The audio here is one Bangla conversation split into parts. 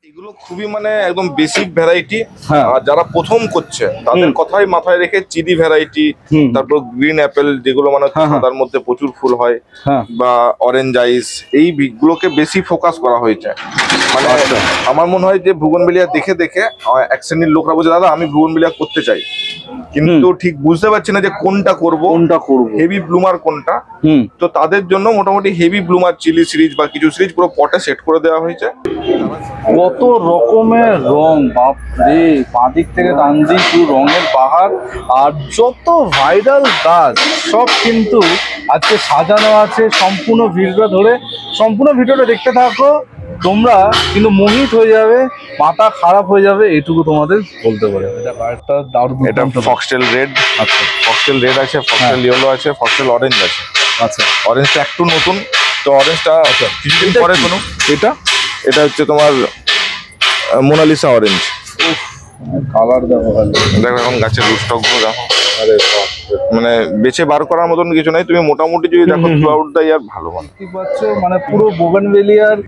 এগুলো খুবই মানে একদম বেসিক ভ্যারাইটি। হ্যাঁ। আর যারা প্রথম করছে তাদের কথাই মাথায় রেখে চিলি ভ্যারাইটি, তারপর গ্রিন অ্যাপেল যেগুলো মানে সাদার মধ্যে প্রচুর ফুল হয়, বা অরেঞ্জ আইস, এই গুলোকে বেশি ফোকাস করা হয়েছে। মানে আমার মনে হয় যে ভুগনভেলিয়া দেখে দেখে এক শ্রেণীর লোকরা বলছে দাদা আমি ভুগনভেলিয়া করতে চাই, কিন্তু ঠিক বুঝতে পারছি না যে কোনটা করব, হেভি ব্লুমার কোনটা। তো তাদের জন্য মোটামুটি হেভি ব্লুমার চিলি সিরিজ বা কিছু সিরিজ পুরো পটে সেট করে দেওয়া হয়েছে। কত রকমের রং, বাপরে, বাঁদিক থেকে ডান দিক পুরো রঙের বাহার। আর যত ভাইরাল গাছ সব কিন্তু আজকে সাজানো আছে। সম্পূর্ণ ভিডিওটা ধরে সম্পূর্ণ ভিডিওটা দেখতে থাকো, তোমরা কিন্তু মোহিত হয়ে যাবে, মাথা খারাপ হয়ে যাবে, এটুকু তোমাদের বলতে পারে। এটা ফক্সটেল রেড, আচ্ছা ফক্সটেল রেড আছে, ফক্সটেল ইয়েলো আছে, ফক্সটেল অরেঞ্জ আছে। আচ্ছা অরেঞ্জটা একটু নতুন, তো অরেঞ্জটা কিছুদিন পরে কোনো এটা হচ্ছে তোমার মোনালিসা অরেঞ্জ। কালার দেখো, দেখো এখন গাছের রুটস্টক গুলো দেখো, মানে বেছে বার করার মতন কিছু নাই। তুমি মোটামুটি যদি দেখো থ্রু আউট দ্য ইয়ার ভালো মানে কি পাচ্ছ, মানে পুরো বোগেনভেলিয়ার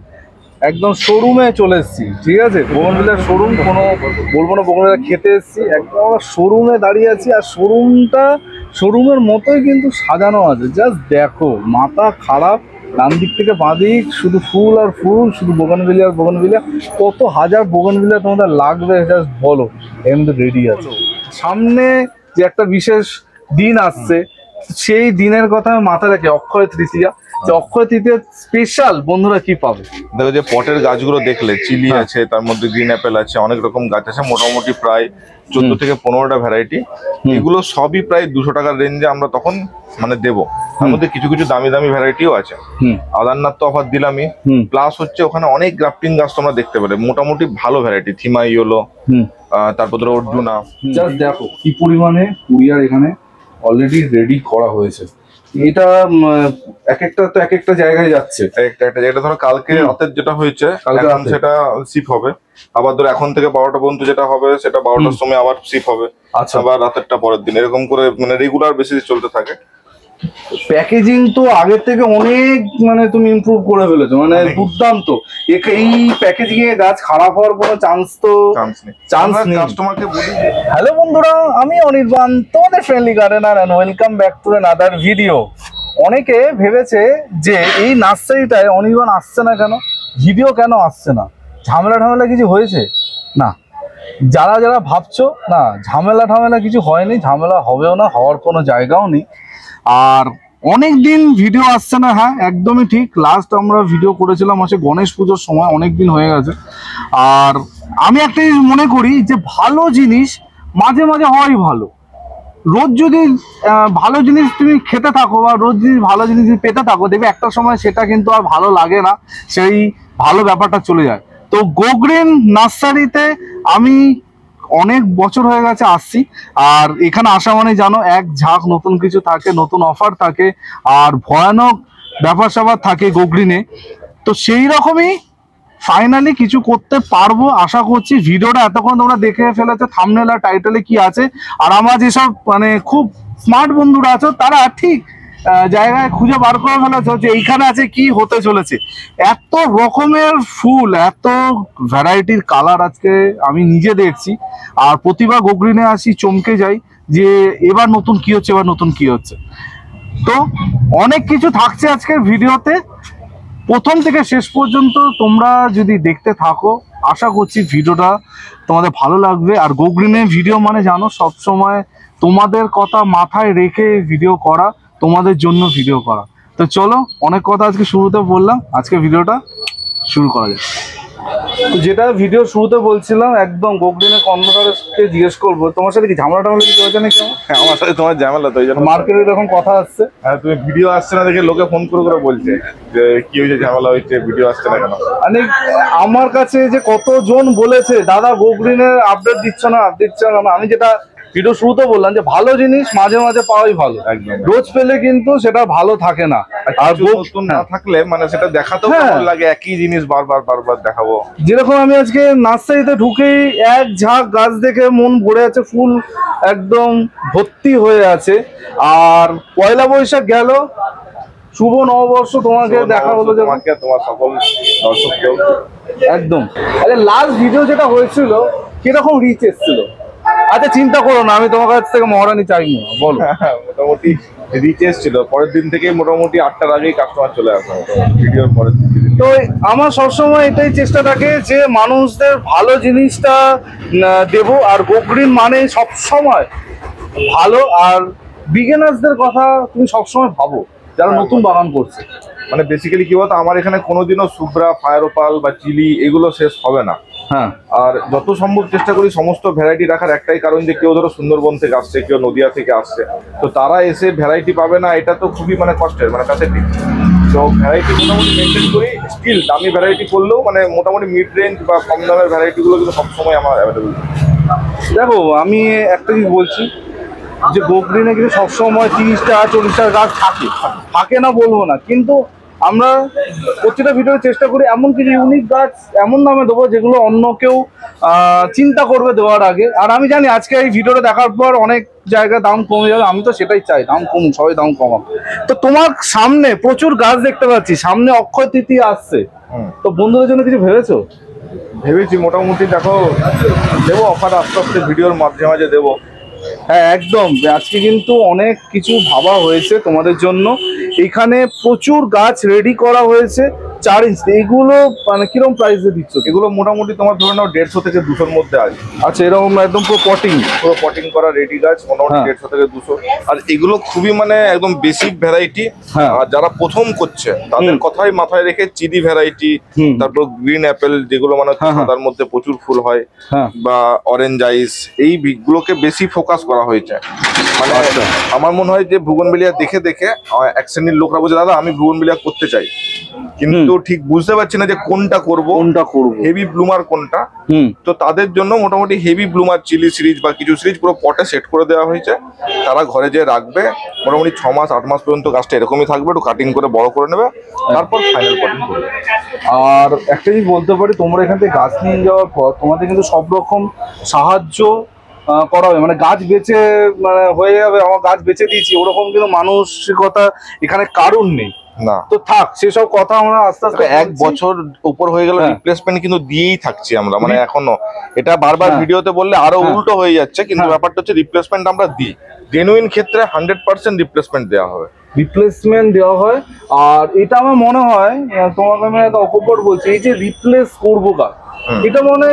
একদম শোরুমে চলে এসেছি। ঠিক আছে, বোগেনভেলিয়ার শোরুম, কোনো বলবো না বোগেনভেলিয়া খেতে এসেছি, একদম আমরা শোরুমে দাঁড়িয়ে আছি। আর শোরুমটা শোরুমের মতোই কিন্তু সাজানো আছে। জাস্ট দেখো, মাথা খারাপ। ডান দিক থেকে বাঁ দিক শুধু ফুল আর ফুল, শুধু বোগেনভেলিয়া আর বোগেনভেলিয়া। কত হাজার বোগেনভেলিয়া তোমাদের লাগবে জাস্ট বলো, এমনি রেডি আছে। সামনে যে একটা বিশেষ দিন আসছে, সেই দিনের কথা মাথায় রেখে অক্ষয় তৃতীয়া, অক্ষয় তৃতীয়া স্পেশাল বন্ধুরা কি পাবে। দেখো যে পটের গাছগুলো দেখলে চিলি আছে, তার মধ্যে গ্রিন অ্যাপেল আছে, অনেক রকম গাছ আছে, মোটামুটি প্রায় 14 থেকে 15টা ভ্যারাইটি। এগুলো সবই প্রায় 200 টাকার রেঞ্জে আমরা তখন মানে দেবো। তার মধ্যে কিছু কিছু দামি দামি ভ্যারাইটিও আছে। আদারনাথ তো অফার দিলামই, প্লাস হচ্ছে ওখানে অনেক গ্রাফটিং গাছ তোমরা দেখতে পাবে, মোটামুটি ভালো ভ্যারাইটি, থিমা ইয়েলো, তারপর ধরো অর্জুনা। জাস্ট দেখো কি পরিমাণে কুরিয়ার এখানে অলরেডি রেডি করা হয়েছে। এটা এক একটা তো এক একটা জায়গায় যাচ্ছে, একটা জায়গাটা ধরো কালকে রাতের যেটা হয়েছে এখন সেটা শিপ হবে, আবার ধরো এখন থেকে 12টা পর্যন্ত যেটা হবে সেটা 12টার সময় আবার শিপ হবে, আচ্ছা আবার রাতেরটা পরের দিন, এরকম করে মানে রেগুলার বেসিস চলতে থাকে। প্যাকেজিং তো আগের থেকে অনেক মানে তুমি ইমপ্রুভ করে ফেলেছো, মানে দুর্দান্ত। এই প্যাকেজিং এ গাছ খারাপ হওয়ার কোনো চান্স নেই। কাস্টমারকে বলি, হ্যালো বন্ধুরা, আমি অনির্বাণ, তোমাদের friendly gardener, and welcome back to another video. অনেকে ভেবেছে যে এই নার্সারিটায় অনির্বাণ আসছে না কেন, ভিডিও কেন আসছে না, ঝামেলা কিছু হয়েছে না। যারা যারা ভাবছো, না ঝামেলা কিছু হয়নি, ঝামেলা হবেও না, হওয়ার কোনো জায়গাও নেই। আর অনেক দিন ভিডিও আসছে না, হ্যাঁ একদমই ঠিক। লাস্ট আমরা ভিডিও করেছিলাম হচ্ছে গণেশ পুজোর সময়, অনেক দিন হয়ে গেছে। আর আমি একটা জিনিস মনে করি যে ভালো জিনিস মাঝে মাঝে হওয়াই ভালো। রোজ যদি ভালো জিনিস তুমি খেতে থাকো বা রোজ যদি ভালো জিনিস পেতে থাকো, দেখবে একটা সময় সেটা কিন্তু আর ভালো লাগে না, সেই ভালো ব্যাপারটা চলে যায়। তো গো গ্রিন নার্সারিতে আমি অনেক বছর হয়ে গেছে আসছি, আর এখানে আসা মানে জানো এক ঝাঁক নতুন কিছু থাকে, নতুন অফার থাকে, আর ভয়ানক ব্যাপার স্যাপার থাকে গো গ্রিনে। তো সেই রকমই ফাইনালি কিছু করতে পারবো আশা করছি। ভিডিওটা এতক্ষণ তোমরা দেখে ফেলেছো, থাম্বনেল আর টাইটেলে কি আছে। আর আমার যেসব মানে খুব স্মার্ট বন্ধুরা আছো, তারা ঠিক জায়গায় খুঁজে বার করে ফেলেছো যে এইখানে আছে কি হতে চলেছে। এত রকমের ফুল, এত ভ্যারাইটির কালার আজকে আমি নিজে দেখছি। আর প্রতিবার গো গ্রিনে আসি চমকে যাই যে এবার নতুন কি হচ্ছে, তো অনেক কিছু থাকছে আজকের ভিডিওতে। প্রথম থেকে শেষ পর্যন্ত তোমরা যদি দেখতে থাকো, আশা করছি ভিডিওটা তোমাদের ভালো লাগবে। আর গো গ্রিনের ভিডিও মানে জানো, সবসময় তোমাদের কথা মাথায় রেখে ভিডিও করা, তোমাদের জন্য ভিডিও করা। তো চলো, অনেক কথা আজকে শুরুতে বললাম, আজকে ভিডিওটা শুরু করা যাক। তো যেটা ভিডিও শুরুতে বলছিলাম, একদম গো গ্রিনের কর্মকারকে জিজ্ঞেস করবো তোমার সাথে কি ঝামেলা কিছু হয়েছে নাকি? আমার সাথে তোমার ঝামেলা তো, মার্কেটে এরকম কথা আসছে, হ্যাঁ তুমি ভিডিও আসছে না দেখে লোকে ফোন করে বলছে যে কি হয়েছে, ঝামেলা হয়েছে, ভিডিও আসছে না কেন। মানে আমার কাছে যে কতজন বলেছে দাদা গো গ্রিনের আপডেট দিচ্ছ না। আমি যেটা ভিডিও শুরুতে বললাম যে ভালো জিনিস মাঝে মাঝে পাওয়াই ভালো, রোজ পেলে কিন্তু সেটা ভালো থাকে না। আর নতুন না থাকলে মানে সেটা দেখাতেও ভালো লাগে, একই জিনিস বারবার দেখাবো। যেরকম আমি আজকে নার্সারিতে ঢুকেই এক ঝাঁক গাছ দেখে মন ভরে আছে, ফুল একদম ভর্তি হয়ে আছে। আর পয়লা বৈশাখ গেল, শুভ নববর্ষ তোমাকে দেখা হলো তোমাকে, তোমার সকল দর্শককেও একদম। আরে লাস্ট ভিডিও যেটা হয়েছিল কিরকম রিচ এসেছিল? আচ্ছা চিন্তা করো না, আমি তোমার কাছ থেকে মহারানি চাই না, বলো। মোটামুটি রিচ এসেছিল, পরের দিন থেকেই মোটামুটি 8টার আগেই কাস্টমার চলে আসে ভিডিওর পরের দিন। তো আমার সবসময় এটাই চেষ্টা থাকে যে মানুষদের ভালো জিনিসটা দেবো, আর গোগ্রিন মানে সবসময় ভালো। আর বিগিনার্সদের কথা তুমি সবসময় ভাবো যারা নতুন বাগান করছে। মানে বেসিক্যালি কি বলতো, আমার এখানে কোনোদিনও সুব্রা, ফায়ার ওপাল বা চিলি এগুলো শেষ হবে না। হ্যাঁ, আর যত সম্ভব চেষ্টা করি সমস্ত ভ্যারাইটি রাখার, একটাই কারণ যে কেউ ধরো সুন্দরবন থেকে আসছে, কেউ নদিয়া থেকে আসছে, তো তারা এসে ভ্যারাইটি পাবে না, এটা তো খুবই মানে কষ্টের, মানে কাছে ঠিক। তো ভ্যারাইটি মোটামুটি মেনটেন করি, স্টিল দামি ভ্যারাইটি করলেও মানে মোটামুটি মিড রেঞ্জ বা কম দামের ভ্যারাইটিগুলো কিন্তু সবসময় আমার অ্যাভেলেবল। দেখো আমি একটা জিনিস বলছি যে গোগ্রিনে কিন্তু সবসময় 30টা 40টা গাছ থাকে না বলবো না, কিন্তু আমরা প্রতিটা ভিডিও চেষ্টা করি এমন কিছু ইউনিক গাছ এমন দামে দেবো যেগুলো অন্য কেউ চিন্তা করবে দেওয়ার আগে। আর আমি জানি আজকে এই ভিডিওটা দেখার পর অনেক জায়গায় দাম কমে যাবে, আমি তো সেটাই চাই, দাম কমুক, সবাই দাম কমাক। তো তোমার সামনে প্রচুর গাছ দেখতে পাচ্ছি, সামনে অক্ষয় তৃতীয়া আসছে, তো বন্ধুদের জন্য কিছু ভেবেছো? ভেবেছি মোটামুটি, দেখো দেবো অফার আস্তে আস্তে ভিডিওর মাঝে মাঝে দেবো। হ্যাঁ একদম, আজকে কিন্তু অনেক কিছু ভাবা হয়েছে তোমাদের জন্য। এখানে প্রচুর গাছ রেডি করা হয়েছে 4 ইঞ্চ। এইগুলো মানে কিরকম প্রাইসে দিচ্ছ? এগুলো মোটামুটি তোমার ধরে নাও 150 থেকে 200-র মধ্যে আছে। আচ্ছা, এরকম একদম পুরো পটিং করা রেডি গাছ মোটামুটি 150 থেকে 200। আর এগুলো খুবই মানে একদম বেসিক ভ্যারাইটি। আর যারা প্রথম করছে তাদের কথাই মাথায় রেখে চিলি ভ্যারাইটি, তারপর গ্রিন অ্যাপেল যেগুলো মানে সাদার মধ্যে প্রচুর ফুল হয়, বা অরেঞ্জ আইস, এই গুলোকে বেশি ফোকাস করা হয়েছে। মানে আমার মনে হয় যে বুগনভেলিয়া দেখে দেখে এক শ্রেণীর লোকরা বলছে দাদা আমি বুগনভেলিয়া করতে চাই, কিন্তু ঠিক বুঝতে পারছি না যে কোনটা করব, হেভি ব্লুমার কোনটা। তো তাদের জন্য মোটামুটি হেভি ব্লুমার চিলি সিরিজ বা কিছু সিরিজ পুরো পটে সেট করে দেওয়া হয়েছে। তারা ঘরে যে রাখবে মোটামুটি 6 মাস 8 মাস পর্যন্ত গাছটা এরকমই থাকবে, একটু কাটিং করে বড় করে নেবে, তারপর ফাইনাল পটিং করবে। আর একটা জিনিস বলতে পারি, তোমরা এখান থেকে গাছ নিয়ে যাওয়ার পর তোমাদের কিন্তু সব রকম সাহায্য করা হবে, মানে গাছ বেচে মানে হয়ে যাবে আমার গাছ বেচে দিয়েছি ওরকম কিন্তু মানসিকতা এখানে কারণ নেই না। তো থাক সেসব কথা আমরা আস্তে আস্তে 1 বছর উপর হয়ে গেল রিপ্লেসমেন্ট কিন্তু দিয়েই থাকছি আমরা, মানে এখনো এটা বারবার ভিডিওতে বললে আরো উল্টো হয়ে যাচ্ছে, কিন্তু ব্যাপারটা হচ্ছে রিপ্লেসমেন্ট আমরা দিই, জেনুইন ক্ষেত্রে 100% রিপ্লেসমেন্ট দেওয়া হবে, রিপ্লেসমেন্ট দেওয়া হয়। আর এটা আমার মনে হয় তোমাকে আমি একটা অকপট বলছি, এই যে রিপ্লেস করবো গাছ, এটা মানে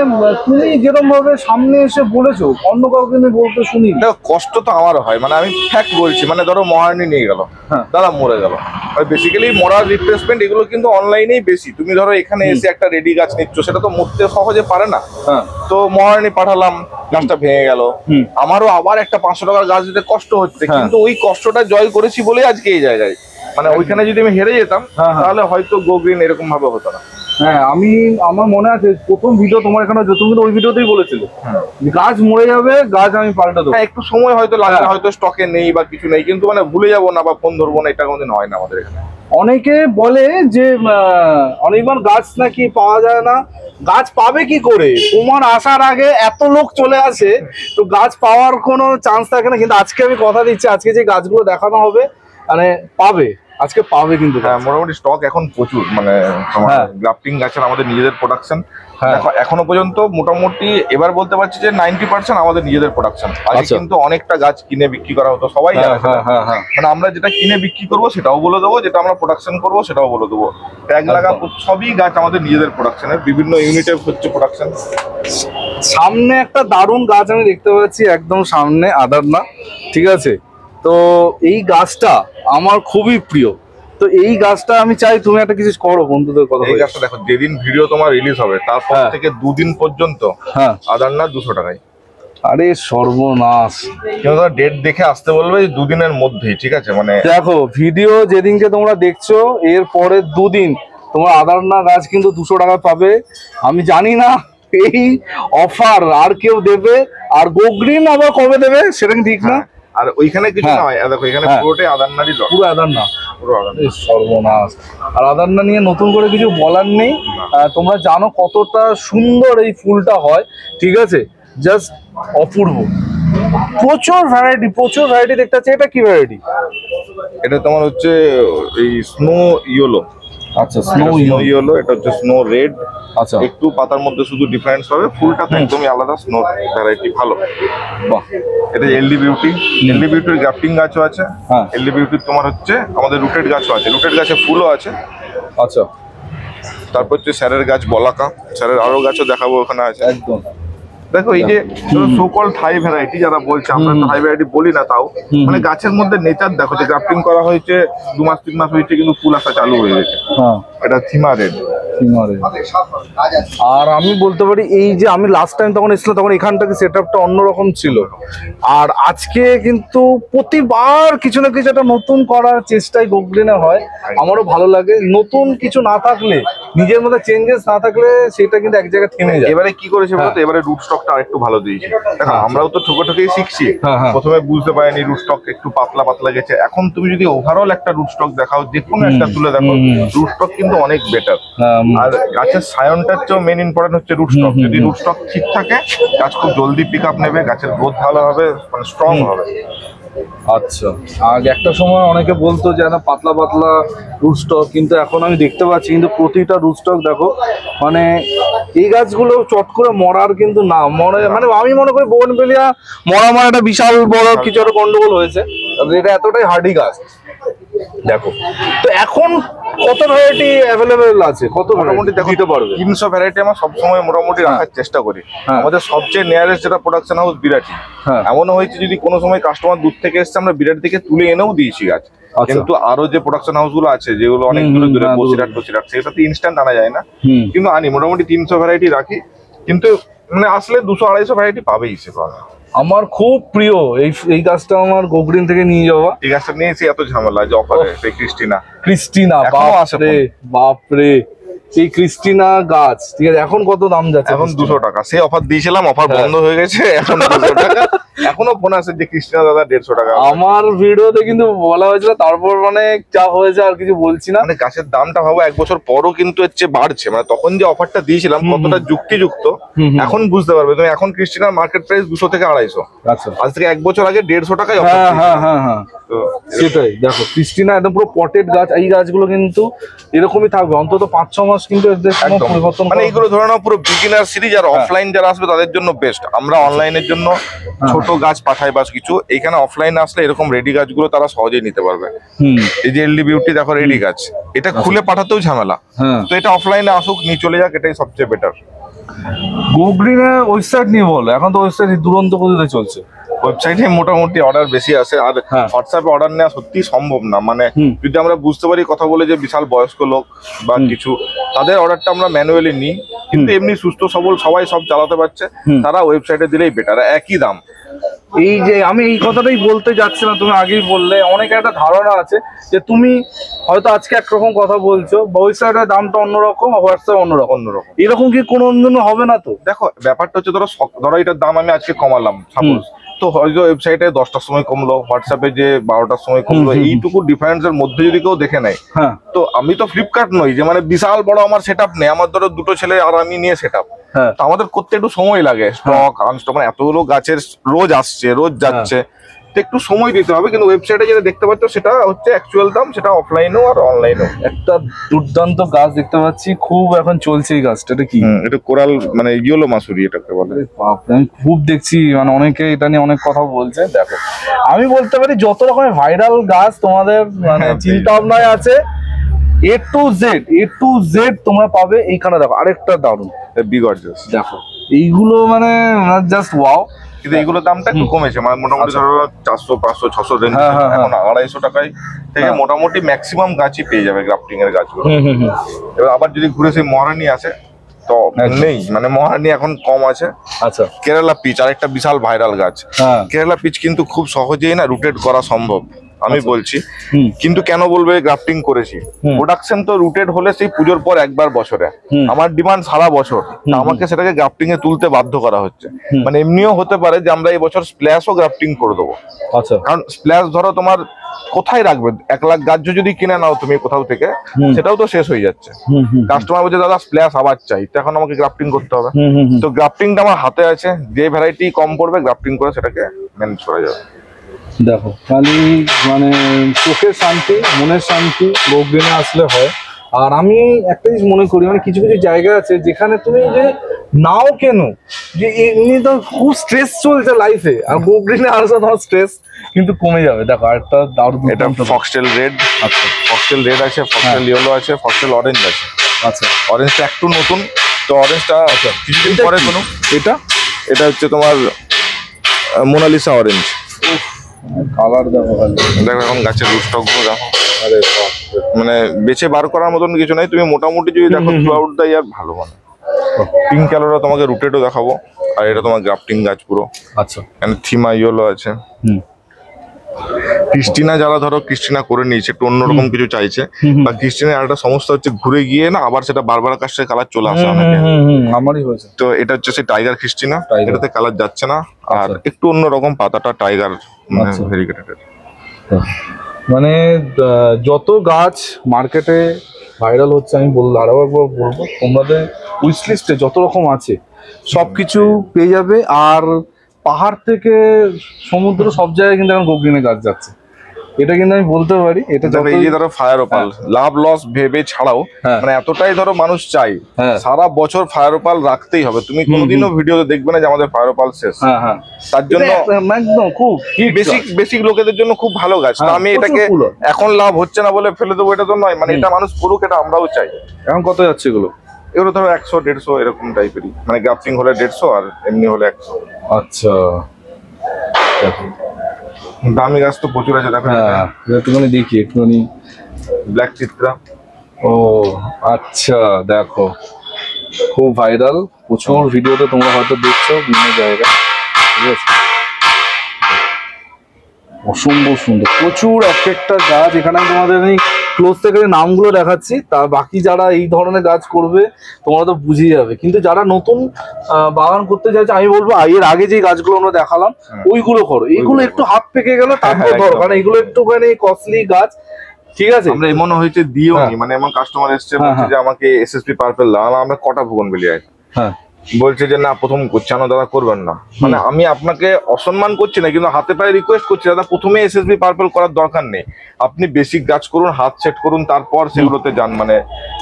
তুমি যেরকম ভাবে সামনে এসে বলেছো অন্য কাউকে আমি বলতে শুনি। কষ্ট তো আমারও হয়, মানে আমি ফ্যাক্ট বলছি, মানে ধরো মহারানী নিয়ে গেল, দাদা মরে গেল, বেসিক্যালি মরার রিপ্লেসমেন্ট এগুলো কিন্তু অনলাইনেই বেশি। তুমি ধরো এখানে এসে একটা রেডি গাছ নিচ্ছ, সেটা তো মরতে সহজে পারে না, তো মহারানী পাঠালাম, গাছটা ভেঙে গেল, আমারও আবার একটা 500 টাকার গাছ দিতে কষ্ট হচ্ছে, কিন্তু ওই কষ্টটা জয় করেছি বলে আজকে এই জায়গায়। মানে ওইখানে যদি আমি হেরে যেতাম তাহলে হয়তো গোগ্রিন এরকম ভাবে হতো না। হ্যাঁ, আমার মনে আছে প্রথম ভিডিও তোমার এখানে তুমি কিন্তু ওই ভিডিওতেই বলেছিলে গাছ মরে যাবে, গাছ আমি পাল্টা দেবো। একটু সময় হয়তো লাগবে, হয়তো স্টকে নেই বা কিছু নেই, কিন্তু মানে ভুলে যাবো না বা ফোন ধরবো না, এটা কোনোদিন হয় না আমাদের এখানে। অনেকে বলে যে অনেকবার গাছ নাকি পাওয়া যায় না, গাছ পাবে কি করে? তোমার আসার আগে এত লোক চলে আসে, তো গাছ পাওয়ার কোনো চান্স থাকে না। কিন্তু আজকে আমি কথা দিচ্ছি, আজকে যে গাছগুলো দেখানো হবে মানে পাবে, আজকে পাবে কিন্তু। হ্যাঁ, মোটামুটি স্টক এখন প্রচুর, মানে গ্রাফটিং গাছের আমাদের নিজেদের প্রোডাকশন এখনো পর্যন্ত মোটামুটি এবার বলতে পারছি যে 90% আমাদের নিজেদের প্রোডাকশন। আগে কিন্তু অনেকটা গাছ কিনে বিক্রি করা হতো, সবাই জানে। মানে আমরা যেটা কিনে বিক্রি করবো সেটাও বলে দেবো, যেটা আমরা প্রোডাকশন করবো সেটাও বলে দেবো। ট্যাগ লাগা সবই গাছ আমাদের নিজেদের প্রোডাকশনের, বিভিন্ন ইউনিটের হচ্ছে প্রোডাকশন। সামনে একটা দারুণ গাছ আমি দেখতে পাচ্ছি, একদম সামনে আদারনা, ঠিক আছে? তো এই গাছটা আমার খুবই প্রিয়, তো এই গাছটা আমি চাই তুমি একটা কিছু করো বন্ধুদের কথা। এই গাছটা দেখো, যেদিন ভিডিও তোমার রিলিজ হবে তারপর থেকে 2 দিন পর্যন্ত আদারনা 200 টাকায়। আরে সর্বনাশ, কেউ ডেট দেখে আসতে বলবে 2 দিনের মধ্যেই, ঠিক আছে? মানে দেখো ভিডিও যেদিনকে তোমরা দেখছো এর পরের 2 দিন তোমার আদারনা গাছ কিন্তু 200 টাকা পাবে। আমি জানি না এই অফার আর কেউ দেবে, আর গোগ্রিন আবার কবে দেবে সেটা ঠিক না। আর ওইখানে কিছু নয়, দেখো এখানে পুরোটাই আদারনারই লট, পুরো আদারনা, পুরো আদারনা। সর্বনাশ, আর আদারনা নিয়ে নতুন করে কিছু বলার নেই। তোমরা জানো কতটা সুন্দর এই ফুলটা হয়, ঠিক আছে? জাস্ট অপূর্ব। প্রচুর ভ্যারাইটি দেখতে পাচ্ছি। এটা কি ভ্যারাইটি? এটা তোমার হচ্ছে এই স্নো ইয়েলো। আচ্ছা, স্নো ইয়েলো, এটা হচ্ছে স্নো রেড। আচ্ছা, একটু পাতার মধ্যে শুধু ডিফারেন্স হবে, ফুলটা তো একদমই আলাদা। স্নো ভ্যারাইটি ভালো। বাহ। এটা এলডি বিউটি। এলডি বিউটির গ্রাফটিং গাছও আছে। হ্যাঁ। এলডি বিউটির তোমার হচ্ছে আমাদের রুটেড গাছও আছে, রুটেড গাছে ফুলও আছে। আচ্ছা, তারপর হচ্ছে স্যারের গাছ বলাকা, স্যারের আরো গাছও দেখাবো ওখানে আছে। একদম। দেখো এই যে সোকল থাই ভ্যারাইটি যারা বলছে, আমরা তো থাই ভ্যারাইটি বলি না, তাও মানে গাছের মধ্যে নেচার দেখো যে গ্রাফটিং করা হয়েছে 2 মাস 3 মাস হয়েছে কিন্তু ফুল আসা চালু হয়ে গেছে। হ্যাঁ, এটা থিমা রেড। আর আমি বলতে পারি এই যে আমি লাস্ট টাইম তখন এসেছিলাম তখন এখানটাকে সেট আপটা অন্যরকম ছিল, আর আজকে কিন্তু প্রতিবার কিছু না কিছু একটা নতুন করার চেষ্টাই গোগ্রিনে হয়। আমারও ভালো লাগে, নতুন কিছু না থাকলে, নিজের মধ্যে চেঞ্জেস না থাকলে সেটা কিন্তু এক জায়গায় থেমে যায়। এবারে কি করেছে বলতো, এবারে রুট স্টকটা আরেকটু ভালো দিয়েছে। দেখো আমরাও তো ঠোকে শিখছি, প্রথমে বুঝতে পারিনি রুট স্টক একটু পাতলা পাতলা গেছে। এখন তুমি যদি ওভারঅল একটা রুট স্টক দেখাও, যে কোনো একটা তুলে দেখো, রুট স্টক কিন্তু অনেক বেটার। আর গাছের সায়নটার চেয়েও মেন ইম্পর্টেন্ট হচ্ছে রুট স্টক। যদি রুট স্টক ঠিক থাকে, গাছ খুব জলদি পিক আপ নেবে, গাছের গ্রোথ ভালো হবে, মানে স্ট্রং হবে। আচ্ছা, আর একটা সময় অনেকে বলতো যে না পাতলা পাতলা রুট স্টক, কিন্তু এখন আমি দেখতে পাচ্ছি কিন্তু প্রতিটা রুট স্টক দেখো, মানে এই গাছগুলো চট করে মরার কিন্তু না, মনে মানে আমি মনে করি বোগনভেলিয়া মরা মানে একটা বিশাল বড় কিছু একটা গন্ডগোল হয়েছে, এটা এতটাই হার্ডি গাছ। দেখো তো এখন কত ভ্যারাইটি অ্যাভেলেবেল আছে, কত মোটামুটি দেখো দিতে পারবে? 300 ভ্যারাইটি আমরা সবসময় মোটামুটি রাখার চেষ্টা করি। আমাদের সবচেয়ে নিয়ারেস্ট যেটা প্রোডাকশন হাউস বিরাটি। এমনও হয়েছে যদি কোনো সময় কাস্টমার দূর থেকে এসছে, আমরা বিরাটি থেকে তুলে এনেও দিয়েছি গাছ। কিন্তু আরো যে প্রোডাকশন হাউস গুলো আছে যেগুলো অনেক দূরে দূরে, বসিরহাট সেটাতে ইনস্ট্যান্ট আনা যায় না, কিন্তু আনি মোটামুটি 300 ভ্যারাইটি রাখি। কিন্তু মানে আসলে 200-250 ভ্যারাইটি পাবেই সে পাবে। আমার খুব প্রিয় এই গাছটা, আমার গোগ্রিন থেকে নিয়ে যাওয়া। এই গাছটা নিয়েছি, এত ঝামেলা যে অফারে ক্রিস্টিনা, বাপরে বাপরে, এই ক্রিস্টিনা গাছ ঠিক আছে, এখন কত দাম যাচ্ছে? এখন 200 টাকা। সে অফার দিয়েছিলাম, অফার বন্ধ হয়ে গেছে, এখন 200 টাকা। এখনো ফোন আসে যে ক্রিস্টিনা দাদা 150 টাকা। আমার ভিডিওতে কিন্তু বলা হয়েছিল, তারপর মানে যা হয়েছে আর কিছু বলছি না। মানে গাছের দামটা ভাবো 1 বছর পরও কিন্তু এর চেয়ে বাড়ছে। মানে তখন যে অফারটা দিয়েছিলাম কতটা যুক্তিযুক্ত এখন বুঝতে পারবে তুমি। এখন ক্রিস্টিনার মার্কেট প্রাইস 200 থেকে 250। আচ্ছা, আজ থেকে 1 বছর আগে 150 টাকায় অফার। হ্যাঁ, তো সেটাই দেখো, ক্রিস্টিনা একদম পুরো পটেড গাছ। এই গাছগুলো কিন্তু এরকমই থাকবে অন্তত 5-6 মাস, কিন্তু এদের কোনো পরিবর্তন মানে এইগুলো ধরে নাও পুরো বিগিনার সিরিজ। আর অফলাইন যারা আসবে তাদের জন্য বেস্ট। আমরা অনলাইনের জন্য ছোট গাছ পাঠাই বা কিছু, এইখানে অফলাইন আসলে এরকম রেডি গাছগুলো তারা সহজেই নিতে পারবে। এই যে এলডি বিউটি দেখো রেডি গাছ, এটা খুলে পাঠাতেও ঝামেলা, তো এটা অফলাইনে আসুক, নিয়ে চলে যাক, এটাই সবচেয়ে বেটার। গোগ্রিনের ওয়েবসাইট নিয়ে বলো, এখন তো ওয়েবসাইট দুরন্ত গতিতে চলছে। ওয়েবসাইটে মোটামুটি অর্ডার বেশি আসে, আর হোয়াটসঅ্যাপে অর্ডার নেওয়া সত্যি সম্ভব না। মানে যদি আমরা বুঝতে পারি কথা বলে যে বিশাল বয়স্ক লোক বা কিছু, তাদের অর্ডারটা আমরা ম্যানুয়ালি নিই। কিন্তু এমনি সুস্থ সবল সবাই সব চালাতে পারছে, তারা ওয়েবসাইটে দিলেই বেটার, একই দাম। এই যে আমি এই কথাটাই বলতে যাচ্ছিলাম, তুমি আগেই বললে, অনেকের একটা ধারণা আছে যে তুমি হয়তো আজকে একরকম কথা বলছো, ওয়েবসাইটের দামটা অন্যরকম, হোয়াটসঅ্যাপ অন্যরকম। এরকম কি কোনো অন্য হবে না? তো দেখো ব্যাপারটা হচ্ছে, ধরো এটার দাম আমি আজকে কমালাম সাপোজ, তো হয়তো ওয়েবসাইটে 10টার সময় কমলো, হোয়াটসঅ্যাপে যে 12টার সময় কমলো, এইটুকু ডিফারেন্সের মধ্যে যদি কেউ দেখে নেয়, তো আমি তো ফ্লিপকার্ট নই যে মানে বিশাল বড় আমার সেট আপ নেই। আমার ধরো 2 ছেলে আর আমি নিয়ে সেট আপ, আমাদের করতে একটু সময় লাগে। স্টক আনস্টক, মানে এতগুলো গাছের রোজ আসছে রোজ যাচ্ছে, তো একটু সময় দিতে হবে। কিন্তু ওয়েবসাইটে যেটা দেখতে পাচ্ছ সেটা হচ্ছে অ্যাকচুয়াল দাম, সেটা অফলাইনেও আর অনলাইনেও। একটা দুর্দান্ত গাছ দেখতে পাচ্ছি, খুব এখন চলছে এই গাছটা। এটা কি? এটা কোরাল, মানে ইয়েলো মাসুরি এটাকে বলে। আমি খুব দেখছি, মানে অনেকে এটা নিয়ে অনেক কথা বলছে। দেখো আমি বলতে পারি যত রকমের ভাইরাল গাছ তোমাদের মানে চিন্তা ভাবনায় আছে, A to Z তোমরা পাবে এইখানে। দেখো আরেকটা দারুন বিগর্জাস, দেখো এইগুলো মানে জাস্ট ওয়াও। কিন্তু এইগুলোর দামটা একটু কমেছে, মানে মোটামুটি ধরো 400, 500, 600 রেঞ্জ, এখন 250 টাকায় থেকে মোটামুটি ম্যাক্সিমাম গাছই পেয়ে যাবে গ্রাফটিং এর গাছগুলো। এবার আবার যদি ঘুরে সেই মহারানী আসে তো নেই, মানে মহারানী এখন কম আছে। আচ্ছা, কেরালা পিচ আরেকটা বিশাল ভাইরাল গাছ। কেরালা পিচ কিন্তু খুব সহজেই না রুটেড করা সম্ভব, আমি বলছি। কিন্তু কেন বলবে গ্রাফটিং করেছি, প্রোডাকশন তো রুটেড হলে সেই পুজোর পর একবার বছরে, আমার ডিমান্ড সারা বছর, আমাকে সেটাকে গ্রাফটিং এ তুলতে বাধ্য করা হচ্ছে। মানে এমনিও হতে পারে যে আমরা এই বছর স্প্ল্যাশও গ্রাফটিং করে দেবো। আচ্ছা, কারণ স্প্ল্যাশ ধরো তোমার কোথায় রাখবে, 1 লাখ গাছ যদি কিনে নাও তুমি কোথাও থেকে, সেটাও তো শেষ হয়ে যাচ্ছে। কাস্টমার বলছে দাদা স্প্ল্যাশ আবার চাই, তো এখন আমাকে গ্রাফটিং করতে হবে। তো গ্রাফটিংটা আমার হাতে আছে, যে ভ্যারাইটি কম পড়বে গ্রাফটিং করে সেটাকে ম্যানেজ করা যাবে। দেখো খালি মানে চোখের শান্তি, মনের শান্তি গোগ্রিনে আসলে হয়। আর আমি একটা জিনিস মনে করি, মানে কিছু কিছু জায়গা আছে যেখানে তুমি যে নাও কেন, যে এমনি তো খুব স্ট্রেস চলছে লাইফে, আর গোগ্রিনে আসলে তোমার স্ট্রেস কিন্তু কমে যাবে। দেখো আরেকটা দারুণ, এটা ফক্সটেল রেড। আচ্ছা, ফক্সটেল রেড আছে, ফক্সটেল ইয়েলো আছে, ফক্সটেল অরেঞ্জ আছে। আচ্ছা, অরেঞ্জটা একটু নতুন, তো অরেঞ্জটা কিছুদিন পরে কোনো। এটা এটা হচ্ছে তোমার মোনালিসা অরেঞ্জ। কালার দেখো খালি, দেখো এখন গাছের রুস্টক গুলো দেখো, আরে মানে বেছে বার করার মতন কিছু নাই। তুমি মোটামুটি যদি দেখো থ্রু আউট দ্য ইয়ার ভালো মানে। পিঙ্ক কালারটা তোমাকে রুটেডও দেখাবো, আর এটা তোমার গ্রাফটিং গাছ পুরো। আচ্ছা, এখানে থিমা ইয়েলো আছে। ক্রিস্টিনা যারা ধরো ক্রিস্টিনা করে নিয়েছে, একটু অন্যরকম কিছু চাইছে, বা ক্রিস্টিনার একটা সমস্যা হচ্ছে ঘুরে গিয়ে না আবার সেটা বারবার কাছে কালার চলে আসে অনেকে। আমারই হয়েছে। তো এটা হচ্ছে সেই টাইগার ক্রিস্টিনা, এটাতে কালার যাচ্ছে না, আর একটু অন্যরকম পাতাটা টাইগার ভেরিগেটেড। মানে যত গাছ মার্কেটে ভাইরাল হচ্ছে, আমি আরো একবার বলবো, তোমাদের উইশ লিস্টে যত রকম আছে সবকিছু পেয়ে যাবে। আর পাহাড় থেকে সমুদ্র সব জায়গায় কিন্তু এখন গোগ্রিনে গাছ যাচ্ছে, এটা কিন্তু আমি বলতে পারি। এটা এই যে ধরো ফায়ার ওপাল লাভ লস ভেবে ছাড়াও, মানে এতটাই ধরো মানুষ চাই সারা বছর ফায়ার ওপাল রাখতেই হবে। তুমি কোনোদিনও ভিডিওতে দেখবে না যে আমাদের ফায়ার ওপাল শেষ। তার জন্য একদম খুব বেসিক লোকেদের জন্য খুব ভালো গাছ। তো আমি এটাকে এখন লাভ হচ্ছে না বলে ফেলে দেবো এটা তো নয়, মানে এটা মানুষ করুক, এটা আমরাও চাই। এখন কত যাচ্ছে এগুলো? এগুলো ধরো 100-150 এরকম টাইপেরই, মানে গ্রাফটিং হলে 150 আর এমনি হলে 100। আচ্ছা, দামি গাছ তো প্রচুর আছে। দেখো একটুখানি দেখি, একটুখানি ব্ল্যাক চিত্রা। ও আচ্ছা, দেখো খুব ভাইরাল, প্রচুর ভিডিওতে তোমরা হয়তো দেখছো বিভিন্ন জায়গায়, ঠিক আছে? অসম্ভব সুন্দর, প্রচুর এক একটা গাছ। এখানে আমি তোমাদের এই ক্লোজ থেকে নামগুলো দেখাচ্ছি, তার বাকি যারা এই ধরনের গাছ করবে তোমরা তো বুঝে যাবে। কিন্তু যারা নতুন বাগান করতে চাইছে, আমি বলবো এর আগে যে গাছগুলো আমরা দেখালাম ওইগুলো করো। এইগুলো একটু হাত পেকে গেল তারপর ধরো, কারণ এগুলো একটুখানি কস্টলি গাছ, ঠিক আছে? আমরা এমন হয়েছে দিও নি, মানে এমন কাস্টমার এসছে বলছে যে আমাকে এসএসপি পার্পল দাও, আমরা কটা ভুগনবেলি আছে, বলছে যে না প্রথম করছে, না দাদা করবেন না। মানে আমি আপনাকে অসম্মান করছি না, কিন্তু হাতে পায়ে রিকোয়েস্ট করছি দাদা প্রথমে এসএসবি পার্পল করার দরকার নেই, আপনি বেসিক গাছ করুন, হাত সেট করুন, তারপর সেগুলোতে যান। মানে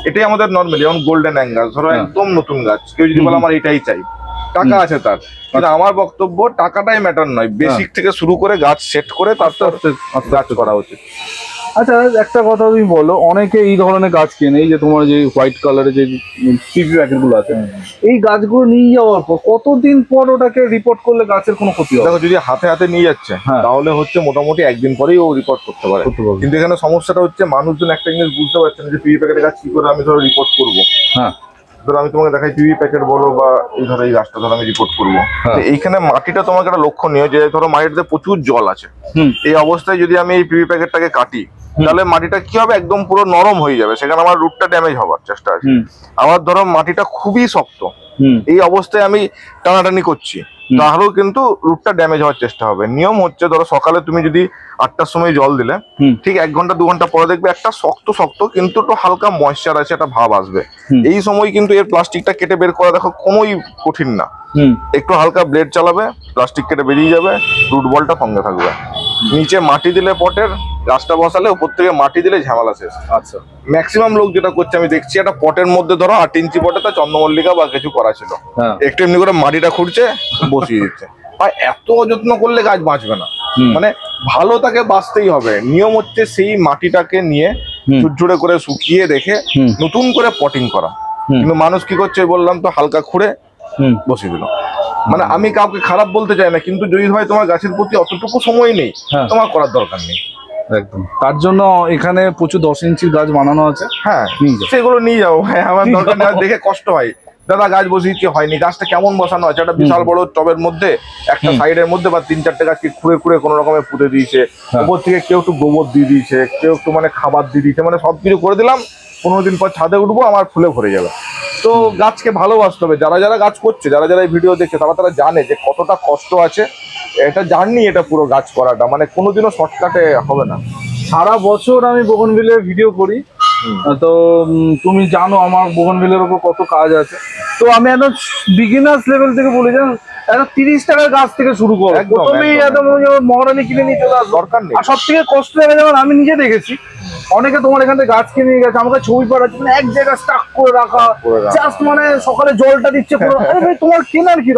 এটাই আমাদের নর্মালি। যেমন গোল্ডেন অ্যাঙ্গাস ধরো একদম নতুন গাছ, কেউ যদি বলে আমার এটাই চাই, টাকা আছে তার, কিন্তু আমার বক্তব্য টাকাটাই ম্যাটার নয়, বেসিক থেকে শুরু করে গাছ সেট করে তারপর গাছ করা উচিত। আচ্ছা, একটা কথা তুমি বলো, অনেকে এই ধরনের গাছ কেনে, এই যে তোমার যে হোয়াইট কালারের যে পিপি প্যাকেট গুলো আছে, এই গাছগুলো নিয়ে যাওয়ার পর কতদিন পর ওটাকে রিপোর্ট করলে গাছের কোনো ক্ষতি হবে? দেখো যদি হাতে হাতে নিয়ে যাচ্ছে তাহলে হচ্ছে মোটামুটি একদিন পরেই ও রিপোর্ট করতে পারে। কিন্তু এখানে সমস্যাটা হচ্ছে মানুষজন একটা জিনিস বুঝতে পারছে না যে পিপি প্যাকেটের গাছ কি করে আমি ধরো রিপোর্ট করবো। ধরো আমি তোমাকে দেখাই পিপি প্যাকেট বলো বা এই ধরো এই গাছটা ধরো আমি রিপোর্ট করবো, এইখানে মাটিটা তোমাকে একটা লক্ষণীয় যে ধরো মাটিতে প্রচুর জল আছে, এই অবস্থায় যদি আমি এই পিপি প্যাকেটটাকে কাটি তাহলে মাটিটা কি হবে, একদম পুরো নরম হয়ে যাবে, সেখানে আমার রুটটা ড্যামেজ হওয়ার চেষ্টা আছে। আবার ধরো মাটিটা খুবই শক্ত, এই অবস্থায় আমি টানাটানি করছি, তাহলেও কিন্তু রুটটা ড্যামেজ হওয়ার চেষ্টা হবে। নিয়ম হচ্ছে ধরো সকালে তুমি যদি 8টার সময় জল দিলে, ঠিক 1 ঘন্টা 2 ঘন্টা পরে দেখবে একটা শক্ত শক্ত কিন্তু একটু হালকা ময়েশ্চার আছে, একটা ভাব আসবে। এই সময় কিন্তু এর প্লাস্টিকটা কেটে বের করা দেখো কোনোই কঠিন না, একটু হালকা ব্লেড চালাবে, প্লাস্টিক কেটে বেরিয়ে যাবে, রুট বলটা সঙ্গে থাকবে। নিচে মাটি দিলে পটের গাছটা বসালে, উপর থেকে মাটি দিলে ঝামেলা শেষ। আচ্ছা, ম্যাক্সিমাম লোক যেটা করছে আমি দেখছি, একটা পটের মধ্যে ধরো 8 ইঞ্চি পটে তা চন্দ্রমল্লিকা বা কিছু করা ছিল, একটু এমনি করে মাটিটা খুঁড়ছে বসিয়ে দিচ্ছে। আর এত যত্ন করলে গাছ বাঁচবে না, মানে ভালো তাকে বাঁচতেই হবে। নিয়ম হচ্ছে সেই মাটিটাকে নিয়ে ঝুরঝুরে করে শুকিয়ে রেখে নতুন করে পটিং করা। কিন্তু মানুষ কি করছে বললাম তো, হালকা খুঁড়ে বসিয়ে দিল। মানে আমি কাউকে খারাপ বলতে চাই না, কিন্তু যদি হয় তোমার গাছের প্রতি অতটুকু সময় নেই, তোমার করার দরকার নেই। একদম, তার জন্য এখানে প্রচুর 10 ইঞ্চির গাছ বানানো আছে। হ্যাঁ, সেগুলো নিয়ে যাও। হ্যাঁ, আমার দরকার নেই, দেখে কষ্ট হয় দাদা গাছ বসিয়েছি হয়নি, গাছটা কেমন বসানো আছে, একটা বিশাল বড় টবের মধ্যে একটা সাইডের মধ্যে বা 3-4টে গাছকে খুঁড়ে খুঁড়ে কোনো রকমে পুঁতে দিয়েছে, উপর থেকে কেউ একটু গোবর দিয়ে দিয়েছে, কেউ একটু মানে খাবার দিয়ে দিয়েছে, মানে সবকিছু করে দিলাম, 15 দিন পর ছাদে উঠবো আমার ফুলে ভরে যাবে। তো গাছকে ভালোবাসতে হবে। যারা যারা গাছ করছে, যারা যারা এই ভিডিও দেখছে, তারা জানে যে কতটা কষ্ট আছে, এটা জার্নি, এটা পুরো গাছ করাটা মানে কোনোদিনও শর্টকাটে হবে না। সারা বছর আমি বোগনভিলের ভিডিও করি, তো তুমি জানো আমার বোগনভিলের উপর কত কাজ আছে। তো আমি একদম বিগিনার্স লেভেল থেকে বলি, জানো একটা 30 টাকার গাছ থেকে শুরু করো, প্রথমেই একদম মহারানী কিনে নিয়ে চলে আসো, দরকার নেই। আর সব থেকে কষ্ট লাগে, যেমন আমি নিজে দেখেছি অনেকে তোমার এখান থেকে গাছ কিনে নিয়ে গেছে, আমাকে ছবি পাঠাচ্ছে, মানে এক জায়গায় স্টাক করে রাখা, জাস্ট মানে সকালে জলটা দিচ্ছে, আরে ভাই তোমার কেনার কি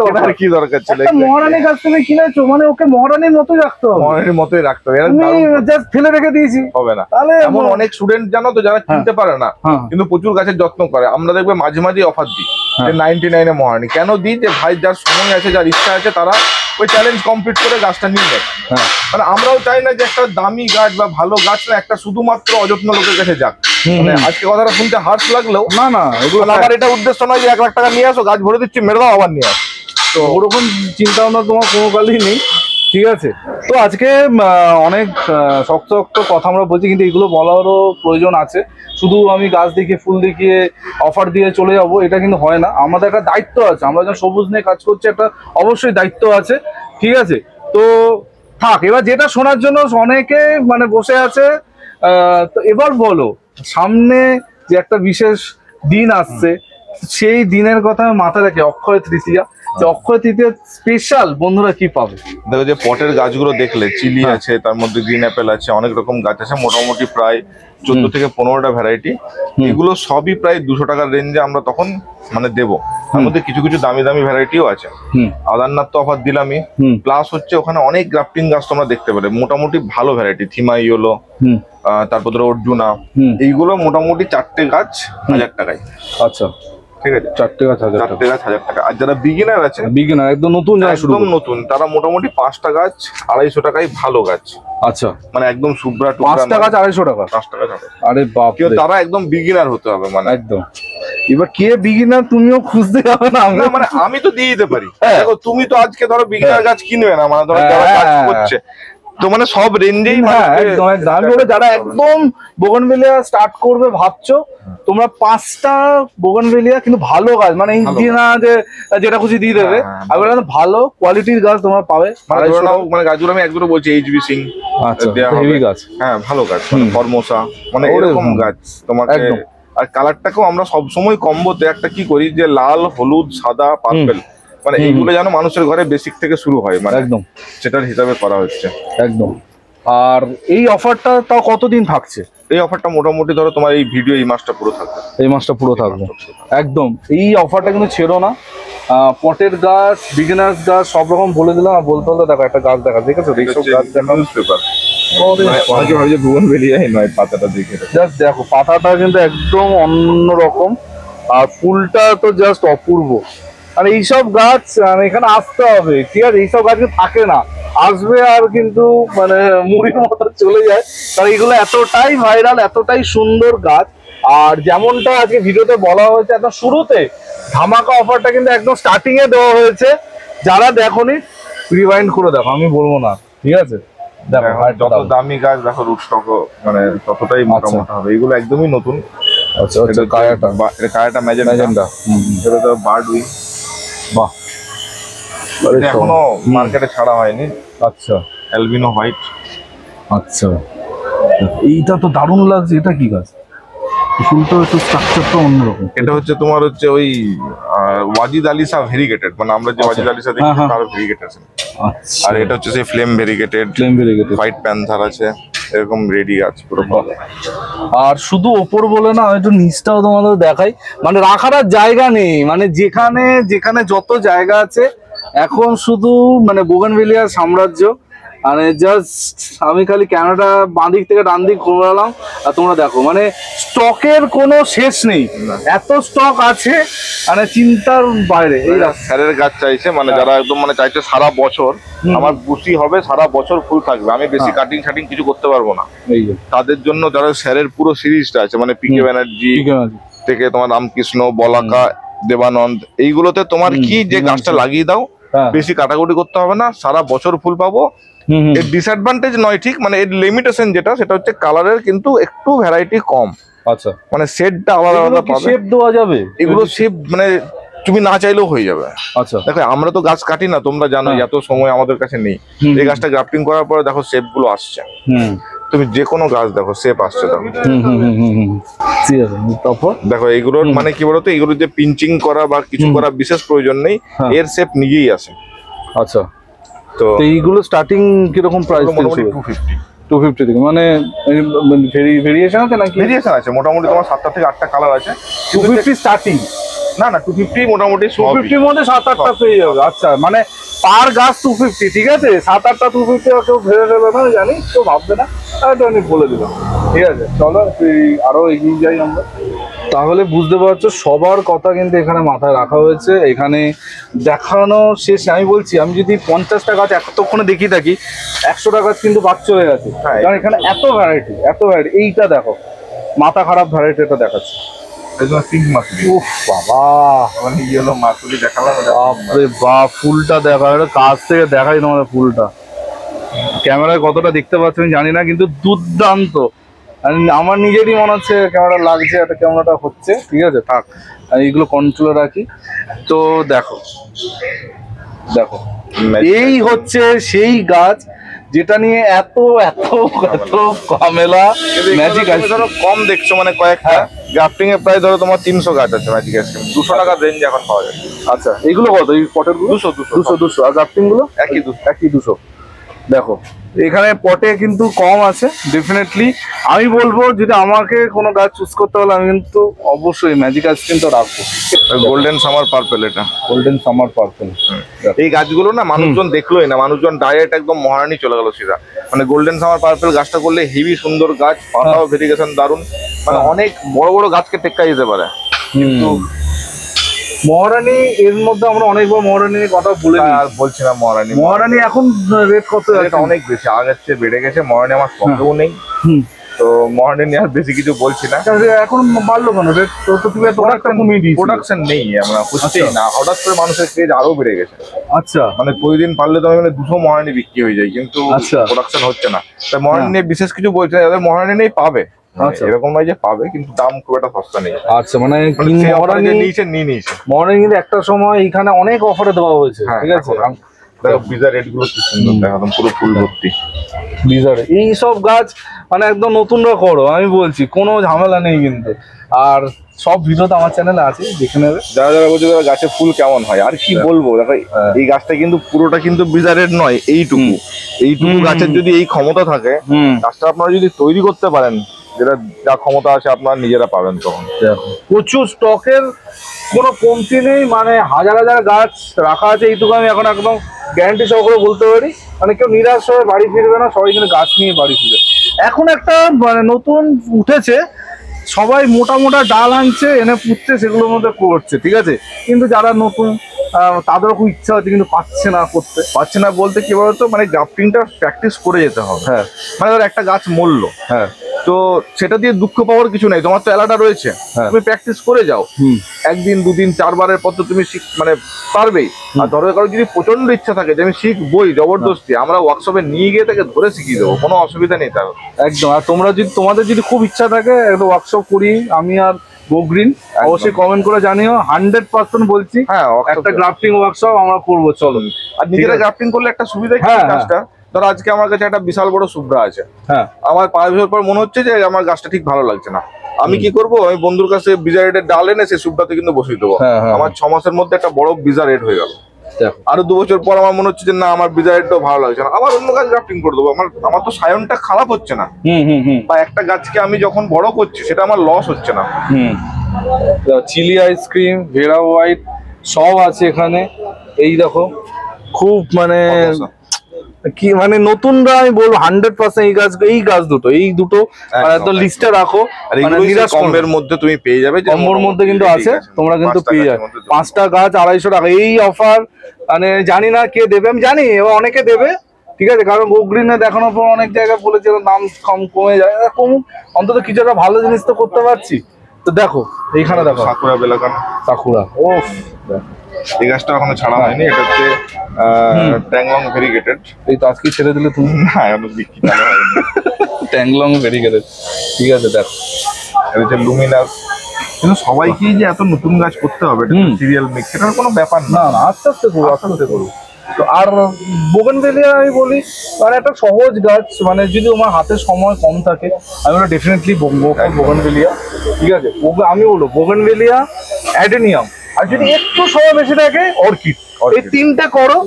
দরকার ছিল? একটা মহারানী গাছ তুমি কিনেছো, মানে ওকে মহারানীর মতোই রাখতে হবে, মহারানীর মতোই রাখতে হবে, তুমি জাস্ট ফেলে রেখে দিয়েছি হবে না। তাহলে এমন অনেক স্টুডেন্ট জানো তো যারা কিনতে পারে না কিন্তু প্রচুর গাছের যত্ন করে, আমরা দেখবে মাঝে মাঝে অফার দিই 99 এ মহারানী। কেন দিই? যে ভাই যার সময় আছে, যার ইচ্ছা আছে, তারা ওই চ্যালেঞ্জ কমপ্লিট করে গাছটা নিয়ে যায়। মানে আমরাও চাই না যে একটা দামি গাছ বা ভালো গাছ না একটা শুধুমাত্র অযত্ন লোকের কাছে যাক। মানে আজকে কথাটা শুনতে হার্শ লাগলেও না না, আমার এটা উদ্দেশ্য নয় যে 1 লাখ টাকা নিয়ে আসো, গাছ ভরে দিচ্ছি, মেরে দাও, আবার নিয়ে আসো। তো ওরকম চিন্তা ভাবনা তোমার কোনো কালই নেই, ঠিক আছে? তো আজকে অনেক শক্ত শক্ত কথা আমরা বলছি, কিন্তু এগুলো বলারও প্রয়োজন আছে। শুধু আমি গাছ দেখিয়ে ফুল দেখিয়ে অফার দিয়ে চলে যাব এটা কিন্তু হয় না, আমাদের একটা দায়িত্ব আছে। আমরা যখন সবুজ নিয়ে কাজ করছি একটা অবশ্যই দায়িত্ব আছে, ঠিক আছে? তো থাক, এবার যেটা শোনার জন্য অনেকে মানে বসে আছে, তো এবার বলো সামনে যে একটা বিশেষ দিন আসছে, সেই দিনের কথা মাথায় রাখে অক্ষয় তৃতীয়া, যে অক্ষয় তৃতীয়া স্পেশাল বন্ধুরা কি পাবে? দেখো যে পটের গাছগুলো দেখলে চিলি আছে, তার মধ্যে গ্রিন অ্যাপেল আছে, অনেক রকম গাছ আছে, মোটামুটি প্রায় 14 থেকে 15টা ভ্যারাইটি। এগুলো সবই প্রায় 200 টাকার রেঞ্জে আমরা তখন মানে দেবো। তার মধ্যে কিছু কিছু দামি দামি ভ্যারাইটিও আছে। আদারনাথ তো অফার দিলামই, প্লাস হচ্ছে ওখানে অনেক গ্রাফটিং গাছ তোমরা দেখতে পাবে, মোটামুটি ভালো ভ্যারাইটি, থিমা ইয়েলো, তারপর ধরো অর্জুনা, এইগুলো মোটামুটি 4টে গাছ 1000 টাকায়। আচ্ছা, ঠিক আছে, 4টে গাছ 1000 টাকা। আর যারা বিগিনার আছে, বিগিনার একদম নতুন, যারা শুরু একদম নতুন, তারা মোটামুটি 5টা গাছ 250 টাকায় ভালো গাছ। আচ্ছা, মানে একদম সুব্রা 5টা গাছ 250 টাকা? 5 টাকা। আরে বাপ রে, তারা একদম বিগিনার হতে হবে, মানে একদম। এবার কে বিগিনার তুমিও খুঁজতে যাবে না, মানে আমি তো দিয়ে দিতে পারি। দেখো তুমি তো আজকে ধরো বিগিনার গাছ কিনবে না, মানে ধরো যারা কাজ করছে তো মানে সব রেঞ্জেই, একদম একদম। যারা একদম বোগনভেলিয়া স্টার্ট করবে ভাবছো, তোমরা 5টা বোগনভেলিয়া কিন্তু ভালো গাছ, মানে এই না যে যেটা খুশি দিয়ে দেবে, আর ভালো কোয়ালিটির গাছ তোমরা পাবে। মানে গাছগুলো আমি একদম বলছি এইচবি সিং, হেভি গাছ, হ্যাঁ ভালো গাছ, ফরমোসা, মানে এরকম গাছ তোমাকে। আর কালারটাকেও আমরা সবসময় কম্বোতে একটা কি করি, যে লাল, হলুদ, সাদা, পার্পেল, মানে এইগুলো যেন মানুষের ঘরে বেসিক থেকে শুরু হয়, মানে একদম সেটার হিসাবে করা হচ্ছে একদম। আর এই অফারটা তাও কতদিন থাকছে? এই অফারটা মোটামুটি ধরো তোমার এই ভিডিও এই মাসটা পুরো থাকবে, এই মাসটা পুরো থাকবে একদম। এই অফারটা কিন্তু ছেড়ো না। পটের গাছ, বিগিনার্স গাছ সব রকম বলে দিলাম। আর বলতে বলতে দেখো একটা গাছ দেখা, দেখেছো এইসব গাছ দেখা, নিউজ পেপার পাতাটা দেখে জাস্ট দেখো, পাতাটা কিন্তু একদম অন্যরকম, আর ফুলটা তো জাস্ট অপূর্ব। আর এইসব গাছ এখানে আসতে হবে, ঠিক আছে? এইসব গাছ কিন্তু থাকে না, আসবে আর কিন্তু মানে মুড়ির মতো চলে যায়, কারণ এগুলো এতটাই ভাইরাল, এতটাই সুন্দর গাছ। আর যেমনটা আজকে ভিডিওতে বলা হয়েছে, একদম শুরুতে ধামাকা অফারটা কিন্তু একদম স্টার্টিং এ দেওয়া হয়েছে। যারা দেখোনি রিওয়াইন্ড করে দেখো, আমি বলবো না, ঠিক আছে? দেখো যত দামি গাছ দেখো রুট স্টক মানে ততটাই মোটামুটি হবে। এগুলো একদমই নতুন। আচ্ছা, এটা কায়াটা, এটা কায়াটা ম্যাজেন্টা, এটা তো বার্ড উইং। বাহ, এখনো মার্কেটে ছাড়া হয়নি। আচ্ছা, অ্যালবিনো হোয়াইট। আচ্ছা, এইটা তো দারুণ লাগছে। এটা কি গাছ? ফুলটা একটু স্ট্রাকচারটা অন্যরকম। এটা হচ্ছে তোমার হচ্ছে ওই ওয়াজিদ আলিসা ভেরিগেটেড, মানে আমরা যে ওয়াজিদ আলিসা দেখি তার ভেরিগেটেড। আচ্ছা, আর এটা হচ্ছে সেই ফ্লেম ভেরিগেটেড, হোয়াইট প্যান্থার আছে, এরকম রেডি গাছ পুরো। আর শুধু ওপর বলে না, একটু নিচটাও তোমাদের দেখাই, মানে রাখার আর জায়গা নেই, মানে যেখানে যেখানে যত জায়গা আছে এখন শুধু মানে বোগেনভেলিয়ার সাম্রাজ্য। মানে জাস্ট আমি খালি ক্যামেরাটা বাঁ দিক থেকে ডান দিক ঘোরালাম, আর তোমরা দেখো মানে স্টকের কোনো শেষ নেই, এত স্টক আছে মানে চিন্তার বাইরে। এই স্যারের গাছ চাইছে, মানে যারা একদম মানে চাইছে সারা বছর আমার বুসি হবে, সারা বছর ফুল থাকবে, আমি বেশি কাটিং শাটিং কিছু করতে পারবো না, তাদের জন্য যারা স্যারের পুরো সিরিজটা আছে, মানে পিকে ব্যানার্জি থেকে তোমার রামকৃষ্ণ, বলাকা, দেবানন্দ, এইগুলোতে তোমার কি যে গাছটা লাগিয়ে দাও, বেশি কাটাকুটি করতে হবে না, সারা বছর ফুল পাবো। এর ডিসঅ্যাডভান্টেজ নয় ঠিক, মানে এর লিমিটেশন যেটা সেটা হচ্ছে কালারের কিন্তু একটু ভ্যারাইটি কম। আচ্ছা, মানে শেডটা আলাদা আলাদা পাবে। শেপ দেওয়া যাবে, এগুলো শেপ মানে তুমি না চাইলেও হয়ে যাবে। আচ্ছা, দেখো আমরা তো গাছ কাটি না, তোমরা জানো এত সময় আমাদের কাছে নেই। এই গাছটা গ্রাফটিং করার পরে দেখো শেপ গুলো আসছে, তুমি যে কোনো গাছ দেখো শেপ আসছে। দেখো এইগুলোর মানে কি বলতো, এইগুলো যে পিঞ্চিং করা বা কিছু করা বিশেষ প্রয়োজন নেই, এর শেপ নিজেই আসে। আচ্ছা, তো এইগুলো স্টার্টিং কিরকম প্রাইস? মোটামুটি 250 250 থেকে, মানে ভেরিয়েশন আছে নাকি? ভেরিয়েশন আছে মোটামুটি, তোমার 7টা থেকে 8টা কালার আছে। 250 স্টার্টিং? না 250 মোটামুটি 250 মধ্যে 7-8টা পেয়ে যাবে। আচ্ছা, মানে পার গাছ 250, ঠিক আছে? 7-8টা 250 কেউ ভেবে ফেলবে না, জানি কেউ ভাববে না, এটা আমি বলে দিলাম। ঠিক আছে, চলো আরো এগিয়ে যাই আমরা। তাহলে বুঝতে পারছো সবার কথা কিন্তু এখানে মাথায় রাখা হয়েছে। এখানে দেখানো শেষ, আমি বলছি, আমি যদি 50টা গাছ এতক্ষণে দেখিয়ে থাকি, 100টা গাছ কিন্তু বাদ চলে গেছে। কারণ এখানে এত ভ্যারাইটি। এইটা দেখো, মাথা খারাপ ভ্যারাইটিটা দেখাচ্ছে। পিঙ্ক মাসুরি। উফ বাবা, মানে ইয়েলো মাসুরি দেখালাম। বাপরে বাপ, ফুলটা দেখা, এটা কাছ থেকে দেখাই তোমাদের ফুলটা। ক্যামেরায় কতটা দেখতে পাচ্ছ আমি জানি না, কিন্তু দুর্দান্ত। আমার নিজেরই মনে হচ্ছে ক্যামেরা লাগছে, একটা ক্যামেরাটা হচ্ছে, ঠিক আছে থাক, আমি এইগুলো কন্ট্রোলে রাখি। তো দেখো দেখো, এই হচ্ছে সেই গাছ যেটা নিয়ে এত এত এত ঝামেলা। ম্যাজিক আইসক্রিম ধরো কম দেখছো, মানে কয়েকটা গ্রাফটিং এ প্রায় ধরো তোমার 300 গাছ আছে ম্যাজিক আইসক্রিম, 200 টাকার রেঞ্জ এখন পাওয়া যায়। আচ্ছা, এইগুলো কত? এই পটের গুলো 200, আর গ্রাফটিং গুলো একই 200। দেখো এখানে পটে কিন্তু কম আছে ডেফিনেটলি। আমি বলবো যদি আমাকে কোনো গাছ চুজ করতে হলে আমি কিন্তু অবশ্যই ম্যাজিক আইসক্রিমটা রাখবো। গোল্ডেন সামার পার্পল, এটা গোল্ডেন সামার পার্পল। এই গাছগুলো না মানুষজন দেখলোই না, মানুষজন ডাইরেক্ট একদম মহারানী চলে গেল সিধা। মানে গোল্ডেন সামার পার্পল গাছটা করলে হেভি সুন্দর গাছ, পাতাও ভেরিগেশন দারুন, মানে অনেক বড় বড় গাছকে টেক্কা দিতে পারে। কিন্তু মহারানী, এর মধ্যে আমরা অনেকবার মহারানীর কথা বলে আর বলছি না, মহারানী এখন রেট কত? এটা অনেক বেশি, আগের চেয়ে বেড়ে গেছে। মহারানী আমার শখেও নেই, তো মহারানী নিয়ে আর বেশি কিছু বলছি না। এখন বাড়লো কেন রেট? তো তুমি প্রোডাকশন নেই, আমরা বুঝতেই না, হঠাৎ করে মানুষের ক্রেজ আরো বেড়ে গেছে। আচ্ছা, মানে প্রতিদিন পারলে তো মানে 200 মহারানী বিক্রি হয়ে যায়, কিন্তু প্রোডাকশন হচ্ছে না। তাই মহারানী নিয়ে বিশেষ কিছু বলছে না, যাদের মহারানী নেই পাবে, এরকম নয় যে পাবে, কিন্তু দাম খুব একটা সস্তা নেই। আচ্ছা, মানে মহারানী নিয়েছে। মহারানী কিন্তু একটা সময় এখানে অনেক অফারে দেওয়া হয়েছে, ঠিক আছে? দেখো বিজার রেট গুলো কি সুন্দর, দেখো পুরো ফুল ভর্তি বিজার। এই সব গাছ মানে একদম নতুনরা করো, আমি বলছি কোনো ঝামেলা নেই কিন্তু। আর সব ভিডিও তো আমার চ্যানেলে আছে, দেখে নেবে। যারা যারা বলছে গাছের ফুল কেমন হয়, আর কি বলবো, দেখো এই গাছটা কিন্তু পুরোটা কিন্তু বিজারের নয়, এইটুকু গাছের যদি এই ক্ষমতা থাকে, গাছটা আপনারা যদি তৈরি করতে পারেন, যেটা যা ক্ষমতা আছে আপনারা নিজেরা পাবেন তখন। প্রচুর স্টকের কোনো কমতি নেই, মানে হাজার হাজার গাছ রাখা আছে। এইটুকু আমি এখন একদম গ্যারান্টি সহকারে বলতে পারি। মানে কেউ নিরাশ হয়ে বাড়ি ফিরবে না, সবাই কিন্তু গাছ নিয়ে বাড়ি ফিরবে। এখন একটা মানে নতুন উঠেছে, সবাই মোটা মোটা ডাল আনছে, এনে পুঁতছে, সেগুলোর মধ্যে করছে, ঠিক আছে? কিন্তু যারা নতুন তাদেরও খুব ইচ্ছা হচ্ছে, কিন্তু পাচ্ছে না বলতে কি বলতো, মানে গ্রাফটিংটা প্র্যাকটিস করে যেতে হবে। মানে ধর একটা গাছ মরলো, তো সেটা দিয়ে দুঃখ পাওয়ার কিছু নাই, তোমার তো এলাটা রয়েছে, তুমি প্র্যাকটিস করে যাও, একদিন দুদিন চারবারের পর তো তুমি মানে পারবেই। আর ধরো কারো যদি প্রচন্ড ইচ্ছা থাকে যে আমি শিখবই জবরদস্তি, আমরা ওয়ার্কশপে নিয়ে গিয়ে তাকে ধরে শিখিয়ে দেবো, কোনো অসুবিধা নেই তার একদম। আর তোমাদের যদি খুব ইচ্ছা থাকে একটা ওয়ার্কশপ করি আমি আর গোগ্রিন, অবশ্যই কমেন্ট করে জানিও। 100% বলছি, একটা গ্রাফটিং ওয়ার্কশপ আমরা করবো, চলো। আর নিজেরা গ্রাফটিং করলে একটা সুবিধা কি, গাছটা ধরো আজকে আমার কাছে একটা বিশাল বড় শুভ্রা আছে, আমার 5 বছর পর মনে হচ্ছে যে আমার গাছটা ঠিক ভালো লাগছে না, আমি কি করবো, আমি বন্ধুর কাছে বিজারেটের ডাল এনে সে শুভ্রাতে কিন্তু বসিয়ে দেবো। আমার 6 মাসের মধ্যে একটা বড় বিজারেট হয়ে গেল। আরো 2 বছর পর আমার মনে হচ্ছে যে না আমার বিজারেটটাও ভালো লাগছে না, আবার অন্য গাছ গ্রাফটিং করে দেবো। আমার তো সায়নটা খারাপ হচ্ছে না, বা একটা গাছকে আমি যখন বড় করছি সেটা আমার লস হচ্ছে না। চিলি আইসক্রিম, ভেরা হোয়াইট সব আছে এখানে। এই দেখো খুব মানে কি, মানে নতুনরা আমি বলবো 100% এই গাছ দুটো একদম লিস্টে রাখো। কমের মধ্যে তুমি পেয়ে যাবে, কম্বোর মধ্যে কিন্তু আছে, তোমরা কিন্তু পেয়ে যাবে। 5টা গাছ 250 টাকা, এই অফার মানে জানি না কে দেবে, আমি জানি এবার অনেকে দেবে, ঠিক আছে? কারণ গোগ্রিনে দেখানোর পর অনেক জায়গায় বলেছে দাম কমে যায়, কমুক, অন্তত কিছু একটা ভালো জিনিস তো করতে পারছি। তো দেখো এইখানে দেখো সাকুরা বেলাকান, সাকুরা, ও এই গাছটা এখনো ছাড়া হয়নি, এটা হচ্ছে ট্যাংলং ভেরিগেটেড। এই তো আজকে ছেড়ে দিলে তুমি? না এখনো বিক্রি হয়নি। ট্যাংলং ভেরিগেটেড, ঠিক আছে। দেখো এটা হচ্ছে লুমিনাস। কিন্তু সবাইকেই যে এত নতুন গাছ করতে হবে, এটা সিরিয়াল মিক্স, এটার কোনো ব্যাপার না, আস্তে আস্তে করো। তো আর বোগেনভেলিয়া আমি বলি, মানে একটা সহজ গাছ, মানে যদি আমার হাতে সময় কম থাকে আমি ডেফিনেটলি বোগেনভেলিয়া, ঠিক আছে? আমি বলবো বোগেনভেলিয়া, অ্যাডেনিয়াম, আর যদি একটু সময় বেশি থাকে অর্কিড। এই তিনটে করো।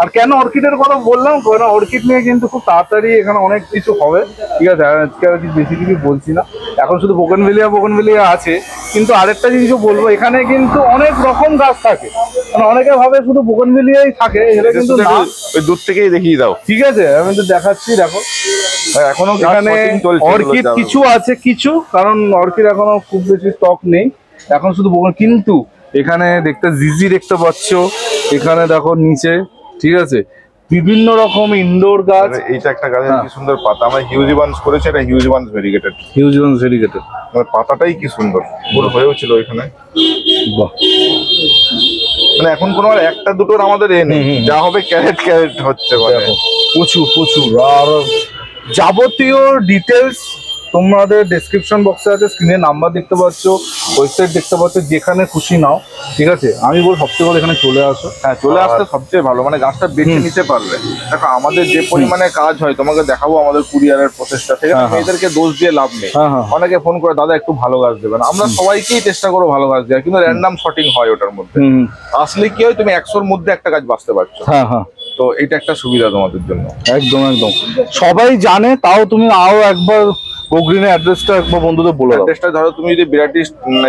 আর কেন অর্কিডের কথা বললাম, কারণ অর্কিড নিয়ে কিন্তু খুব তাড়াতাড়ি এখানে অনেক কিছু হবে, ঠিক আছে? আজকে আর বেশি কিছু বলছি না, এখন শুধু বোগেনভেলিয়া আছে। কিন্তু আরেকটা জিনিসও বলবো, এখানে কিন্তু অনেক রকম গাছ থাকে, মানে অনেকে ভাবে শুধু বোগেনভেলিয়াই থাকে, এটা কিন্তু না। ওই দূর থেকেই দেখিয়ে দাও, ঠিক আছে? আমি তো দেখাচ্ছি, দেখো এখনো এখানে অর্কিড কিছু আছে, কিছু, কারণ অর্কিড এখনো খুব বেশি স্টক নেই এখন, শুধু কিন্তু এখানে দেখতে জিজি দেখতে পাচ্ছ, এখানে দেখো নিচে, ঠিক আছে, বিভিন্ন রকম ইনডোর গাছ। এইটা একটা গাছের কি সুন্দর পাতা, আমরা হিউজিবান্স করেছি, এটা হিউজিবান্স ভেরিগেটেড। মানে পাতাটাই কি সুন্দর, ফুল হয়েও ছিল এখানে। বাহ, মানে এখন কোনো আর একটা দুটোর আমাদের এ নেই, যা হবে ক্যারেট ক্যারেট হচ্ছে, মানে প্রচুর। আর যাবতীয় ডিটেলস তোমাদের ডেসক্রিপশন বক্সে আছে, স্ক্রিনে নাম্বার দেখতে পাচ্ছ, ওয়েবসাইট দেখতে পাচ্ছ, যেখানে খুশি নাও, ঠিক আছে? আমি বল সবচেয়ে ভালো এখানে চলে আসো। হ্যাঁ, চলে আসতে সবচেয়ে ভালো, মানে গাছটা বেছে নিতে পারলে। দেখো আমাদের যে পরিমাণে কাজ হয়, তোমাকে দেখাবো আমাদের কুরিয়ারের প্রসেসটা, ঠিক আছে? এদেরকে দোষ দিয়ে লাভ নেই। অনেকে ফোন করে দাদা একটু ভালো গাছ দেবেন, আমরা সবাইকেই চেষ্টা করবো ভালো গাছ দেওয়ার, কিন্তু র্যান্ডাম শটিং হয় ওটার মধ্যে। আসলে কি হয়, তুমি 100-র মধ্যে একটা গাছ বাঁচতে পারছো। তো এটা একটা সুবিধা তোমাদের জন্য। একদম সবাই জানে, তাও তুমি আরো একবার গোগ্রিনের অ্যাড্রেসটা একবার বন্ধুদের বলে দাও। অ্যাড্রেসটা ধরো, তুমি যদি বিরাটি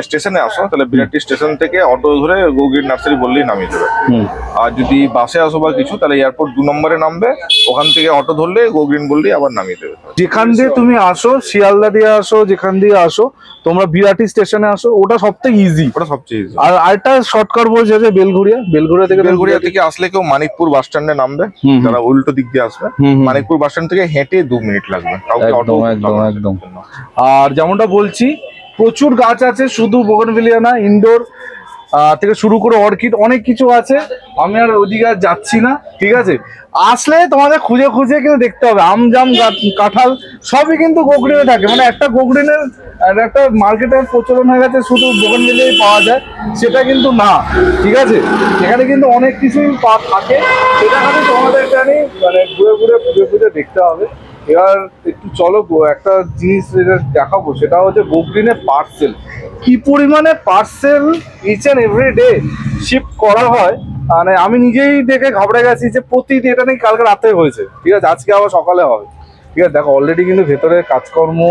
স্টেশনে আসো, তাহলে বিরাটি স্টেশন থেকে অটো ধরে গোগ্রিন নার্সারি বললেই নামিয়ে দেবে। আর যদি বাসে আসো বা কিছু, তাহলে এয়ারপোর্ট 2 নম্বরে নামবে, ওখান থেকে অটো ধরলে গোগ্রিন বললেই আবার নামিয়ে দেবে। যেখান দিয়ে তুমি আসো, শিয়ালদা দিয়ে আসো, যেখান দিয়ে আসো তোমরা, বিরাটি স্টেশনে আসো, ওটা সবথেকে ইজি, ওটা সবচেয়ে ইজি। আর আরেকটা শর্টকাট বলছে যে বেলঘরিয়া থেকে আসলে কেউ মানিকপুর বাস স্ট্যান্ডে নামবে, যারা উল্টো দিক দিয়ে আসবে, মানিকপুর বাস স্ট্যান্ড থেকে হেঁটে 2 মিনিট লাগবে। একদম। আর যেমনটা বলছি, প্রচুর গাছ আছে, শুধু বোগেনভেলিয়া না, ইনডোর থেকে শুরু করে অর্কিড অনেক কিছু আছে। আমি আর ওদিকে আর যাচ্ছি না, ঠিক আছে? আসলে তোমাদের খুঁজে কিন্তু দেখতে হবে, আম জাম কাঁঠাল সবই কিন্তু গোগ্রিনে থাকে। মানে একটা গোগ্রিনের একটা মার্কেটের প্রচলন হয়ে গেছে শুধু বোগেনভেলিয়াই পাওয়া যায়, সেটা কিন্তু না, ঠিক আছে? এখানে কিন্তু অনেক কিছুই থাকে, সেটা খালি তোমাদের জানি, মানে ঘুরে দেখতে হবে। এবার একটু চলো, একটা জিনিস যেটা দেখাবো, সেটা হচ্ছে গোগ্রিনের পার্সেল, কি পরিমাণে parcel each and every day shift করা হয়। মানে আমি নিজেই দেখে ঘাবড়ে গেছি যে প্রতিদিন, এটা নাকি কালকে রাতে হয়েছে, ঠিক আছে, আজকে আবার সকালে হবে, ঠিক আছে? দেখো অলরেডি কিন্তু ভেতরে কাজকর্ম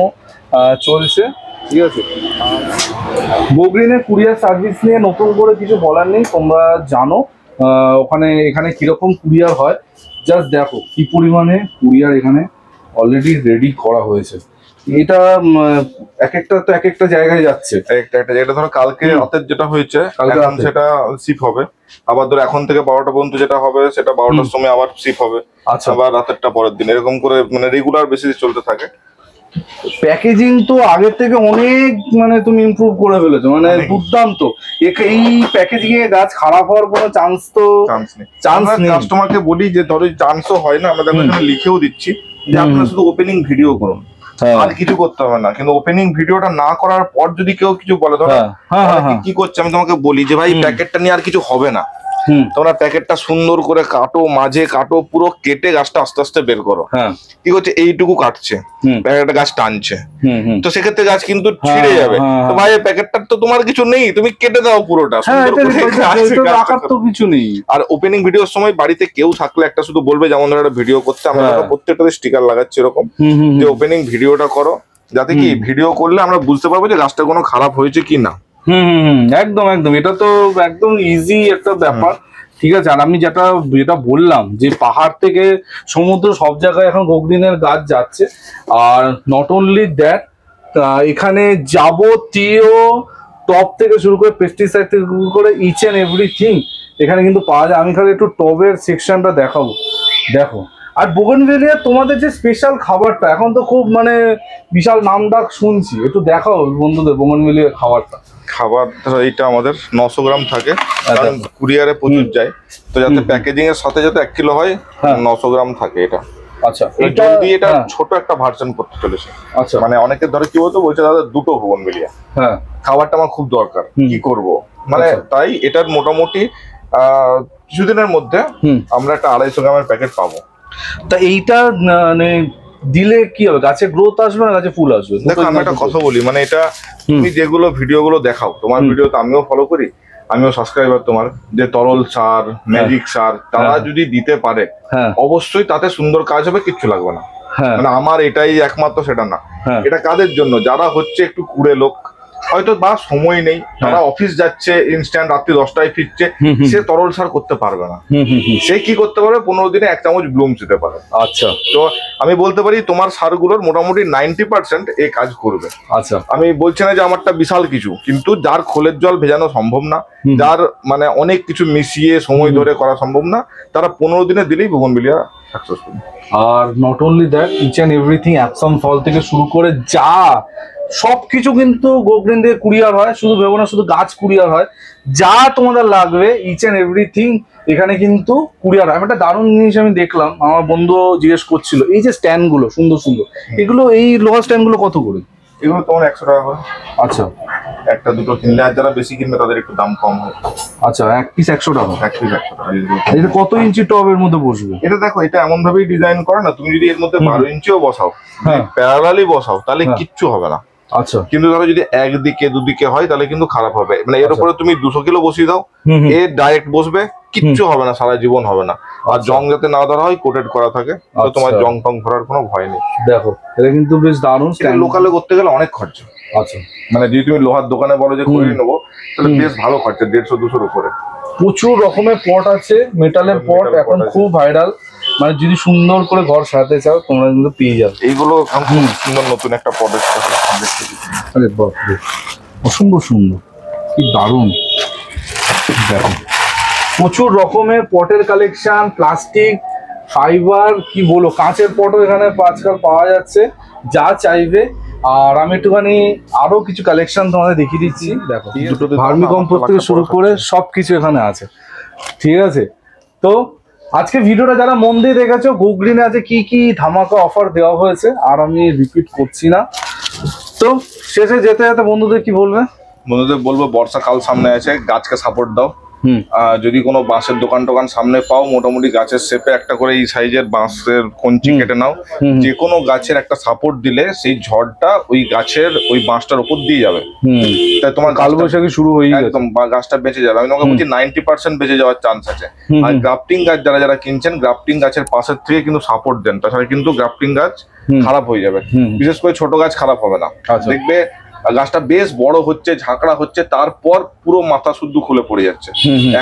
চলছে, ঠিক আছে? গোগ্রিনের কুরিয়ার সার্ভিস নিয়ে নতুন করে কিছু বলার নেই, তোমরা জানো এখানে কিরকম কুরিয়ার হয়। জাস্ট দেখো কি পরিমাণে কুরিয়ার এখানে অলরেডি রেডি করা হয়েছে। এটা এক একটা জায়গায় যাচ্ছে, একটা জায়গাটা ধরো কালকে রাতের যেটা হয়েছে, এখন সেটা শিপ হবে। আবার ধরো এখন থেকে 12টা পর্যন্ত যেটা হবে, সেটা 12টার সময় আবার শিপ হবে। আচ্ছা, আবার রাতেরটা পরের দিন, এরকম করে মানে রেগুলার বেসিসে চলতে থাকে। প্যাকেজিং তো আগের থেকে অনেক, মানে তুমি ইমপ্রুভ করে ফেলেছো, মানে দুর্দান্ত। এই প্যাকেজিং এ গাছ খারাপ হওয়ার কোনো চান্স নেই। কাস্টমারকে বলি যে ধরো চান্সও হয় না, আমরা এখানে লিখেও দিচ্ছি যে আপনারা শুধু ওপেনিং ভিডিও করুন, আর কিছু করতে হবে না। কিন্তু ওপেনিং ভিডিওটা না করার পর যদি কেউ কিছু বলে, ধরো কি করছে, আমি তোমাকে বলি যে ভাই প্যাকেটটা নিয়ে আর কিছু হবে না, তোমরা প্যাকেটটা সুন্দর করে কাটো, মাঝে কাটো, পুরো কেটে গাছটা আস্তে আস্তে বের করো। কি করছে, এইটুকু কাটছে, প্যাকেটটা গাছ টানছে, তো সেক্ষেত্রে গাছ কিন্তু ছিঁড়ে যাবে। তো ভাই প্যাকেটটা তো তোমার কিছু নেই, তুমি কেটে দাও পুরোটা, কিছু নেই। আর ওপেনিং ভিডিওর সময় বাড়িতে কেউ থাকলে একটা শুধু বলবে, যেমন ধরো একটা ভিডিও করতে, আমরা প্রত্যেকটাতে স্টিকার লাগাচ্ছি এরকম, যে ওপেনিং ভিডিওটা করো, যাতে কি ভিডিও করলে আমরা বুঝতে পারবো যে গাছটা কোনো খারাপ হয়েছে কি না। একদম, এটা তো একদম ইজি একটা ব্যাপার, ঠিক আছে? আর আমি যেটা বললাম যে পাহাড় থেকে সমুদ্র সব জায়গায় এখন গোগ্রিনের গাছ যাচ্ছে। আর নট অনলি দ্যাট, এখানে যাবতীয় টপ থেকে শুরু করে পেস্টিসাইড থেকে শুরু করে ইচ অ্যান্ড এভরিথিং এখানে কিন্তু পাওয়া যায়। আমি খালি একটু টবের সেকশনটা দেখাবো, দেখো। আর বোগেনভেলিয়া তোমাদের যে স্পেশাল খাবারটা, এখন তো খুব মানে বিশাল নাম ডাক শুনছি, একটু দেখাও বন্ধুদের বোগেনভেলিয়া খাবারটা। খাবার এইটা আমাদের 900 গ্রাম থাকে, কারণ কুরিয়ারে প্রচুর যায়, তো যাতে প্যাকেজিং এর সাথে যাতে 1 কিলো হয়, 900 গ্রাম থাকে এটা। আচ্ছা, এটা ছোট একটা ভার্সন করতে চলেছে। আচ্ছা, মানে অনেকে ধরে কি বলছে দাদা দুটো বোগেনভেলিয়া, খাবারটা আমার খুব দরকার, কি করব, মানে তাই এটার মোটামুটি কিছুদিনের মধ্যে আমরা একটা 250 গ্রামের প্যাকেট পাবো। তা এইটা মানে দিলে কি হবে, গাছে গ্রোথ আসবে না গাছে ফুল আসবে? দেখো আমি একটা কথা বলি, মানে এটা তুমি যেগুলো ভিডিওগুলো দেখাও, তোমার ভিডিও তো আমিও ফলো করি, আমিও সাবস্ক্রাইবার তোমার, যে তরল সার, ম্যাজিক সার তারা যদি দিতে পারে অবশ্যই তাতে সুন্দর কাজ হবে, কিচ্ছু লাগবে না। মানে আমার এটাই একমাত্র সেটা না, এটা কাদের জন্য, যারা হচ্ছে একটু কুড়ে লোক, হয়তো বা সময় নেই, তারা অফিস যাচ্ছে ইনস্ট্যান্ট রাত্রি 10টায় ফিরছে, সে তরল সার করতে পারবে না, সে কি করতে পারবে 15 দিনে 1 চামচ ব্লুমস দিতে পারে। আচ্ছা, তো আমি বলতে পারি তোমার সারগুলোর মোটামুটি 90% এই কাজ করবে। আচ্ছা, আমি বলছি না যে আমারটা বিশাল কিছু, কিন্তু যার খোলের জল ভেজানো সম্ভব না, যার মানে অনেক কিছু মিশিয়ে সময় ধরে করা সম্ভব না, তারা 15 দিনে দিলেই বোগনভিলিয়া সাকসেসফুল। আর not only that, each and everything অ্যাপসন ফল থেকে শুরু করে যা সবকিছু কিন্তু গোগ্রিন দিয়ে কুরিয়ার হয়। শুধু ভেবো না শুধু গাছ কুরিয়ার হয়, যা তোমাদের লাগবে ইচ অ্যান্ড এভরিথিং এখানে কিন্তু কুরিয়ার হয়। আমি একটা দারুণ জিনিস আমি দেখলাম, আমার বন্ধু জিজ্ঞেস করছিল, এই যে স্ট্যান্ড গুলো সুন্দর সুন্দর, এগুলো এই লোহার স্ট্যান্ড গুলো কত করে? এগুলো তোমার 100 টাকা করে। আচ্ছা, একটা দুটো কিনলে, আর যারা বেশি কিনবে তাদের একটু দাম কম হয়। আচ্ছা, এক পিস 100 টাকা। এক পিস 100 টাকা। এটা কত ইঞ্চি টবের মধ্যে বসবে? এটা দেখো, এটা এমন ভাবেই ডিজাইন করে না, তুমি যদি এর মধ্যে 12 ইঞ্চিও বসাও, প্যারালালি বসাও, তাহলে কিচ্ছু হবে না। আচ্ছা, কিন্তু ধরো যদি একদিকে দুদিকে হয় তাহলে কিন্তু খারাপ হবে। মানে এর উপরে তুমি 200 কিলো বসিয়ে দাও, এ ডাইরেক্ট বসবে, কিচ্ছু হবে না, সারা জীবন হবে না। আর জং যাতে না ধরা হয়, কোটেড করা থাকে, তো তোমার জং টং ধরার কোনো ভয় নেই। দেখো এটা কিন্তু বেশ দারুণ। লোকালে করতে গেলে অনেক খরচা। আচ্ছা, মানে যদি তুমি লোহার দোকানে বলো যে করে নেবো, তাহলে বেশ ভালো খরচা, 150-200 উপরে। প্রচুর রকমের পট আছে, মেটালের পট এখন খুব ভাইরাল। মানে যদি সুন্দর করে ঘর সাজাতে চাও তোমরা কিন্তু পেয়ে যাবে এইগুলো। সুন্দর নতুন একটা পটের, আরে বাপরে, অসম্ভব সুন্দর, কি দারুণ। দেখো প্রচুর রকমের পটের কালেকশন, প্লাস্টিক, ফাইবার, কি বলো, কাঁচের পটও এখানে আজকাল পাওয়া যাচ্ছে, যা চাইবে। আর আমি একটুখানি আরো কিছু কালেকশন তোমাদের দেখিয়ে দিচ্ছি। দেখো ভার্মি কম্পোস্ট থেকে শুরু করে সবকিছু এখানে আছে, ঠিক আছে? তো আজকে ভিডিওটা যারা মন দিয়ে দেখেছো, গোগ্রিনে আছে কি কি ধামাকা অফার দেওয়া হয়েছে, আর আমি রিপিট করছি না। তো শেষে যেতে যেতে বন্ধুদের কি বলবে? বন্ধুদের বলবো, বর্ষাকাল সামনে আছে, গাছকে সাপোর্ট দাও। যদি কোনো বাঁশের দোকান টোকান সামনে পাও, মোটামুটি গাছের শেপে একটা করে এই সাইজের বাঁশের কঞ্চি কেটে নাও। যে কোনো গাছের একটা সাপোর্ট দিলে সেই ঝড়টা ওই গাছের ওই বাঁশটার উপর দিয়ে যাবে, তাই তোমার কালবৈশাখী শুরু হয়ে একদম গাছটা বেঁচে যাবে। আমি তোমাকে বলছি 90% বেঁচে যাওয়ার চান্স আছে। আর গ্রাফটিং গাছ যারা যারা কিনছেন, গ্রাফটিং গাছের পাশের থেকে কিন্তু সাপোর্ট দেন, তাছাড়া কিন্তু গ্রাফটিং গাছ খারাপ হয়ে যাবে। বিশেষ করে ছোট গাছ খারাপ হবে না, দেখবে গাছটা বেশ বড় হচ্ছে, ঝাঁকড়া হচ্ছে, তারপর পুরো মাথা শুদ্ধ খুলে পড়ে যাচ্ছে।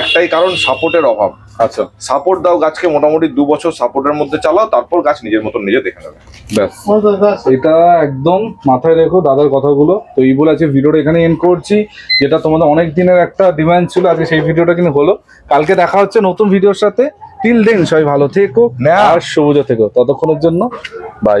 একটাই কারণ, সাপোর্টের অভাব। আচ্ছা, সাপোর্ট দাও গাছকে, মোটামুটি 2 বছর সাপোর্টের মধ্যে চালাও, তারপর গাছ নিজের মতন নিজে দেখে নেবে। এটা একদম মাথায় রেখো দাদার কথাগুলো। তো এই বলে আছে ভিডিওটা এখানে এন্ড করছি, যেটা তোমাদের অনেক দিনের একটা ডিমান্ড ছিল, আজকে সেই ভিডিওটা কিন্তু হলো। কালকে দেখা হচ্ছে নতুন ভিডিওর সাথে। টিল দেন সবাই ভালো থেকো আর সবুজ থেকো, ততক্ষণের জন্য বাই।